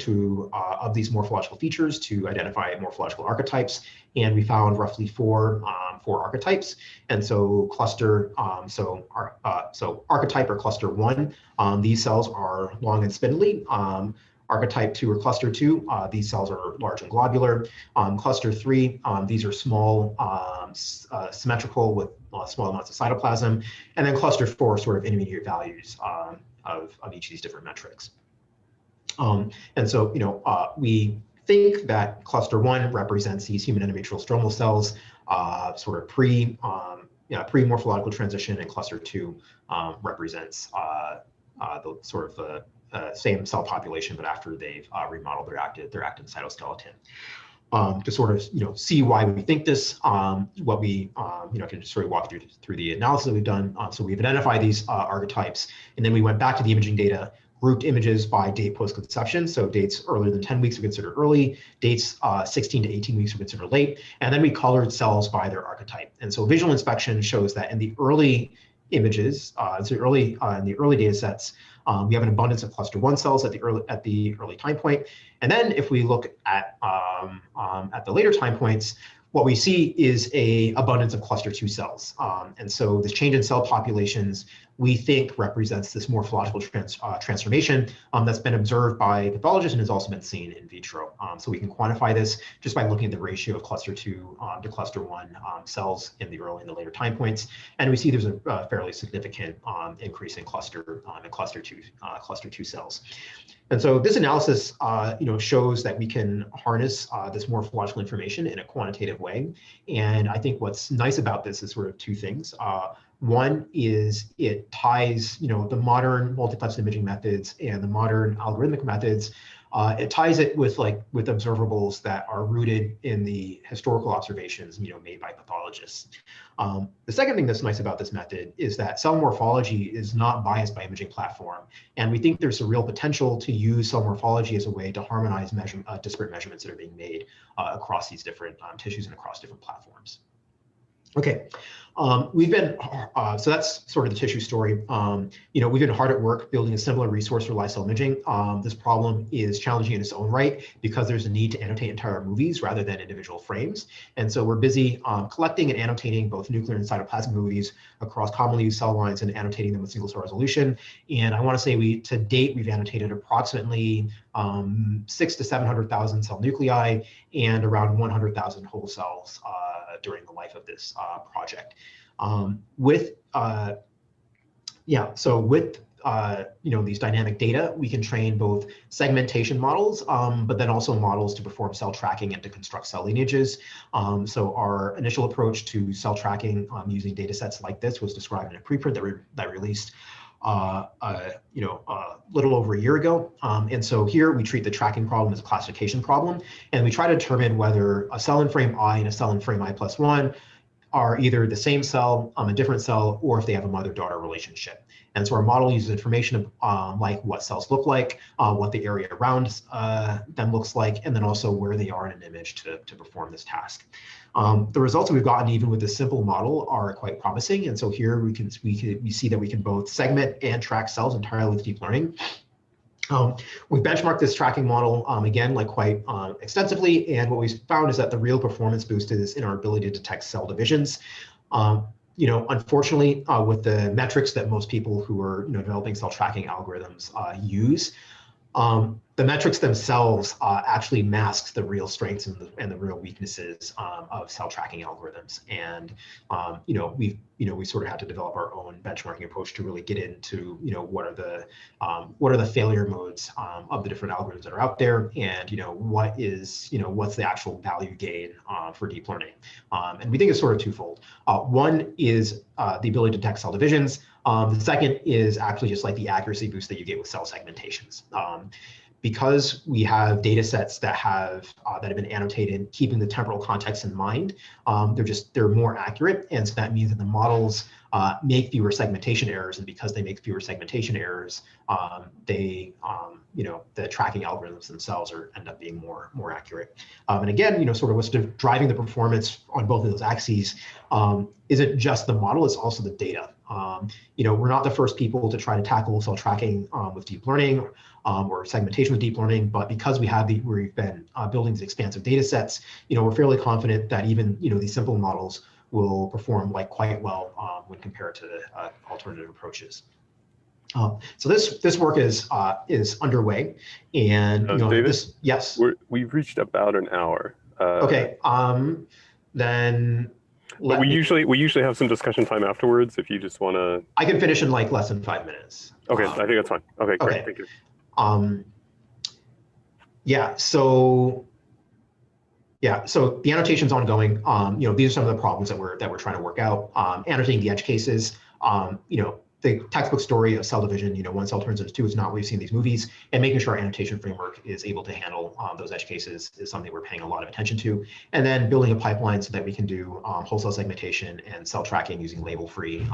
of these morphological features to identify morphological archetypes, and we found roughly four archetypes. And so so archetype or cluster 1, these cells are long and spindly. Archetype 2 or cluster 2, these cells are large and globular. Cluster 3, these are small, symmetrical with small amounts of cytoplasm. And then cluster 4, sort of intermediate values of each of these different metrics. And so, we think that cluster 1 represents these human endometrial stromal cells, sort of pre-morphological transition, and cluster 2 represents the sort of the same cell population, but after they've remodeled their active cytoskeleton. To sort of see why we think this, what we can just sort of walk through the analysis that we've done. So we've identified these archetypes, and then we went back to the imaging data, grouped images by date post-conception. So dates earlier than 10 weeks are considered early, dates 16 to 18 weeks are considered late, and then we colored cells by their archetype. And so visual inspection shows that in the early images, in the early data sets, we have an abundance of cluster 1 cells at the early time point. And then if we look at the later time points, what we see is an abundance of cluster 2 cells. And so this change in cell populations, we think, represents this morphological transformation that's been observed by pathologists and has also been seen in vitro. So we can quantify this just by looking at the ratio of cluster 2 to cluster 1 cells in the early and the later time points. And we see there's a fairly significant increase in cluster 2 cells. And so this analysis, shows that we can harness this morphological information in a quantitative way. And I think what's nice about this is sort of 2 things. One is it ties, the modern multiplexed imaging methods and the modern algorithmic methods. It ties it with observables that are rooted in the historical observations, made by pathologists. The second thing that's nice about this method is that cell morphology is not biased by imaging platform, and we think there's a real potential to use cell morphology as a way to harmonize disparate measurements that are being made across these different tissues and across different platforms. Okay, we've been, so that's sort of the tissue story. We've been hard at work building a similar resource for live cell imaging. This problem is challenging in its own right because there's a need to annotate entire movies rather than individual frames. And so we're busy collecting and annotating both nuclear and cytoplasmic movies across commonly used cell lines and annotating them with single cell resolution. And I want to say to date, we've annotated approximately 600,000 to 700,000 cell nuclei and around 100,000 whole cells during the life of this project. These dynamic data, we can train both segmentation models, but then also models to perform cell tracking and to construct cell lineages. So our initial approach to cell tracking using data sets like this was described in a preprint that released little over a year ago. And so here we treat the tracking problem as a classification problem, and we try to determine whether a cell in frame I and a cell in frame I+1 are either the same cell, a different cell, or if they have a mother-daughter relationship. And so our model uses information like what cells look like, what the area around them looks like, and then also where they are in an image to perform this task. The results that we've gotten even with this simple model are quite promising. And so here we see that we can both segment and track cells entirely with deep learning. We benchmarked this tracking model again, quite extensively, and what we found is that the real performance boost is in our ability to detect cell divisions. Unfortunately, with the metrics that most people who are developing cell tracking algorithms use, the metrics themselves actually masks the real strengths and the real weaknesses of cell tracking algorithms. And we sort of had to develop our own benchmarking approach to really get into what are the failure modes of the different algorithms that are out there, and what's the actual value gain for deep learning. And we think it's sort of twofold. One is the ability to detect cell divisions. The second is actually just the accuracy boost that you get with cell segmentations. Because we have data sets that have been annotated, keeping the temporal context in mind, they're more accurate, and so that means that the models make fewer segmentation errors, and because they make fewer segmentation errors, the tracking algorithms themselves end up being more accurate. And again, sort of what's driving the performance on both of those axes isn't just the model; it's also the data. We're not the first people to try to tackle cell tracking with deep learning or segmentation with deep learning, but because we've been building these expansive data sets, we're fairly confident that even these simple models will perform quite well when compared to alternative approaches. So this work is underway, and David, yes, we've reached about an hour. Okay, then. But we usually have some discussion time afterwards. If you just want to, I can finish in less than 5 minutes. Okay, I think that's fine. Okay, great, okay. thank you. So the annotation's ongoing. These are some of the problems that we're trying to work out. Annotating the edge cases. The textbook story of cell division, one cell turns into two, is not what we've seen in these movies, and making sure our annotation framework is able to handle those edge cases is something we're paying a lot of attention to. And then building a pipeline so that we can do whole cell segmentation and cell tracking using label-free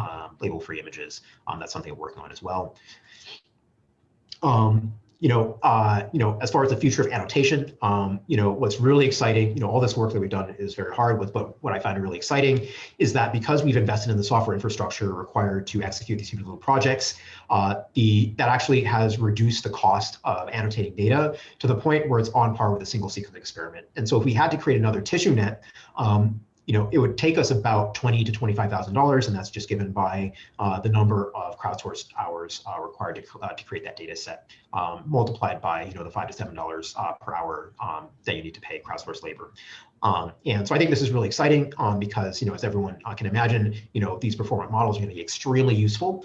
images. That's something we're working on as well. As far as the future of annotation, what's really exciting, all this work that we've done is very hard but what I find really exciting is that because we've invested in the software infrastructure required to execute these little projects, that actually has reduced the cost of annotating data to the point where it's on par with a single sequence experiment. And so if we had to create another TissueNet, it would take us about $20,000 to $25,000, and that's just given by the number of crowdsourced hours required to create that data set, multiplied by the $5 to $7 per hour that you need to pay crowdsourced labor. And so I think this is really exciting because, as everyone can imagine, these performant models are going to be extremely useful,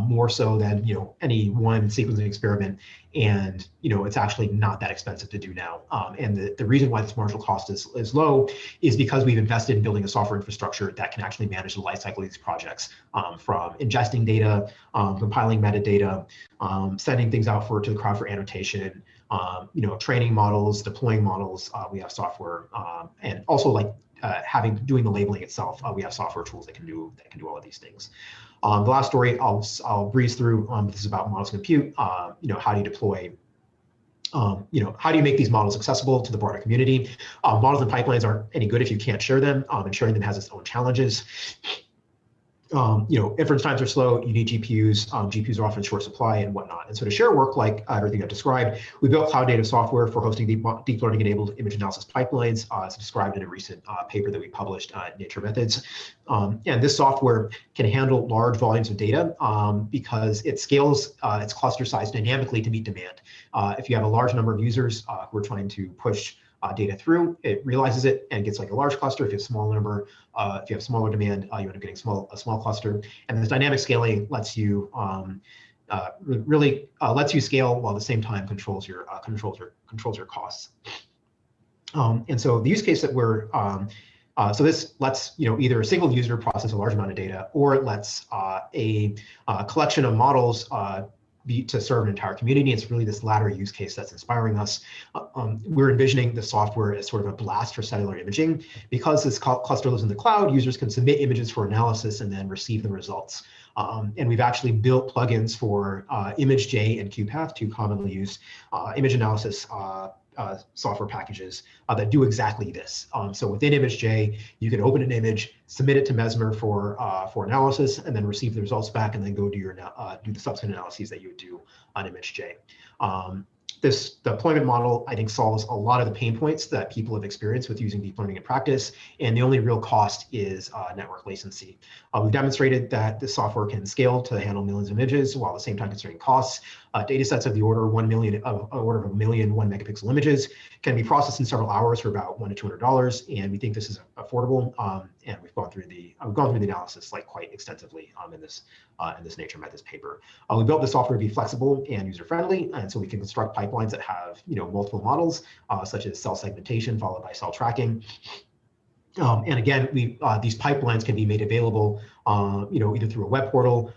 more so than any one sequencing experiment. And it's actually not that expensive to do now. And the reason why this marginal cost is low is because we've invested in building a software infrastructure that can actually manage the life cycle of these projects, from ingesting data, compiling metadata, sending things out to the crowd for annotation, training models, deploying models. We have software, and also doing the labeling itself. We have software tools that can do all of these things. The last story I'll breeze through. This is about models compute. How do you deploy? How do you make these models accessible to the broader community? Models and pipelines aren't any good if you can't share them, and sharing them has its own challenges. Inference times are slow. You need GPUs. GPUs are often in short supply and whatnot. And so to share work like everything I've described, we built cloud native software for hosting deep learning enabled image analysis pipelines, as described in a recent paper that we published in Nature Methods. And this software can handle large volumes of data because it scales its cluster size dynamically to meet demand. If you have a large number of users who are trying to push data through, it realizes it and gets a large cluster. If you have a small number, if you have smaller demand, you end up getting a small cluster. And this dynamic scaling lets you lets you scale while at the same time controls your costs. And so the use case that so this lets either a single user process a large amount of data, or it lets a collection of models to serve an entire community. It's really this latter use case that's inspiring us. We're envisioning the software as sort of a blast for cellular imaging. Because this cluster lives in the cloud, users can submit images for analysis and then receive the results. And we've actually built plugins for ImageJ and QPath, two commonly used image analysis software packages that do exactly this. So within ImageJ, you can open an image, submit it to Mesmer for analysis, and then receive the results back, and then go do the subsequent analyses that you would do on ImageJ. This deployment model, I think, solves a lot of the pain points that people have experienced with using deep learning in practice, and the only real cost is network latency. We've demonstrated that this software can scale to handle millions of images while at the same time considering costs. Data sets of the order of 1 million 1 megapixel images can be processed in several hours for about $100 to $200, and we think this is affordable. And we've gone through the analysis quite extensively in this Nature Methods paper. We built the software to be flexible and user friendly, and so we can construct pipelines that have multiple models, such as cell segmentation followed by cell tracking. And again, these pipelines can be made available, either through a web portal,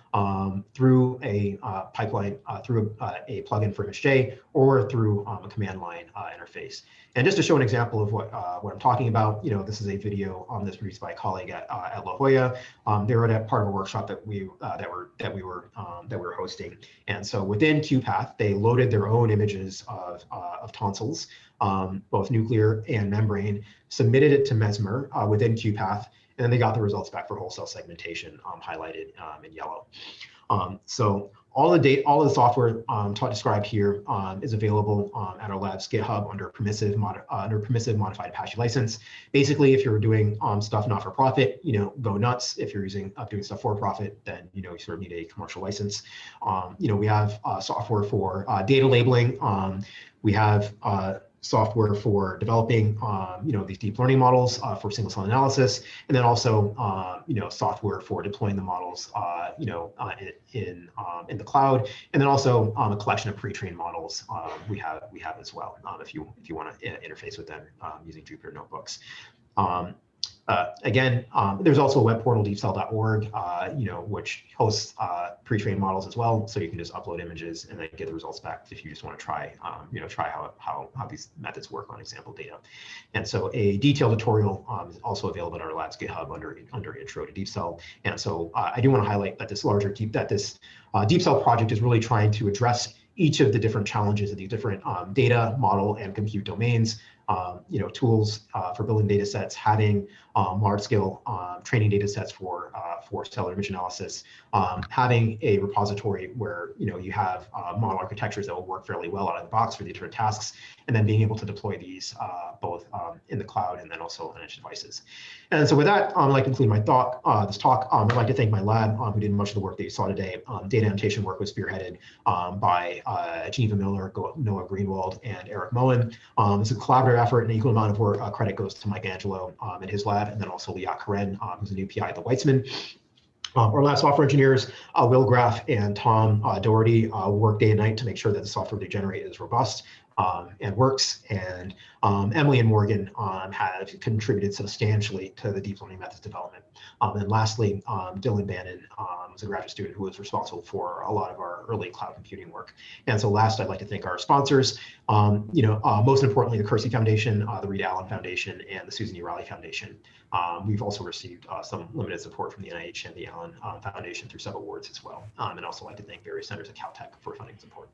through a pipeline, through a plugin for ImageJ, or through a command line interface. And just to show an example of what I'm talking about, this is a video that's produced by a colleague at La Jolla. They were at part of a workshop that we were hosting. And so within QPath, they loaded their own images of tonsils, both nuclear and membrane, submitted it to Mesmer within QPath, and then they got the results back for whole cell segmentation, highlighted in yellow. So all the software described here is available at our lab's GitHub under permissive modified Apache license. Basically, if you're doing stuff not for profit, go nuts. If you're doing stuff for profit, then you sort of need a commercial license. We have software for data labeling. We have software for developing, these deep learning models for single cell analysis, and then also, software for deploying the models, in the cloud, and then also a collection of pre-trained models we have as well. If you want to interface with them using Jupyter notebooks. Again, there's also a web portal, deepcell.org, which hosts pre-trained models as well. So you can just upload images and then get the results back if you just want to try, try how these methods work on example data. And so a detailed tutorial is also available at our lab's GitHub under Intro to Deep Cell. And so I do want to highlight that this Deep Cell project is really trying to address each of the different challenges of these different data, model, and compute domains. Tools for building data sets, having large-scale training data sets for cellular image analysis, having a repository where you have model architectures that will work fairly well out of the box for the different tasks, and then being able to deploy these both in the cloud and then also on edge devices. And so with that, I'd like to conclude my this talk. I'd like to thank my lab who did much of the work that you saw today. Data annotation work was spearheaded by Geneva Miller, Noah Greenwald, and Eric Moen. It's a collaborative effort, and an equal amount of work credit goes to Mike Angelo and his lab, and then also Liat Karen, who's a new PI at the Weitzman. Our lab software engineers, Will Graff and Tom Doherty, work day and night to make sure that the software they generate is robust and works. And Emily and Morgan have contributed substantially to the deep learning methods development. And lastly, Dylan Bannon was a graduate student who was responsible for a lot of our early cloud computing work. And so last, I'd like to thank our sponsors, most importantly, the Kersey Foundation, the Reed Allen Foundation, and the Susan E. Riley Foundation. We've also received some limited support from the NIH and the Allen Foundation through sub-awards as well. And also like to thank various centers at Caltech for funding support.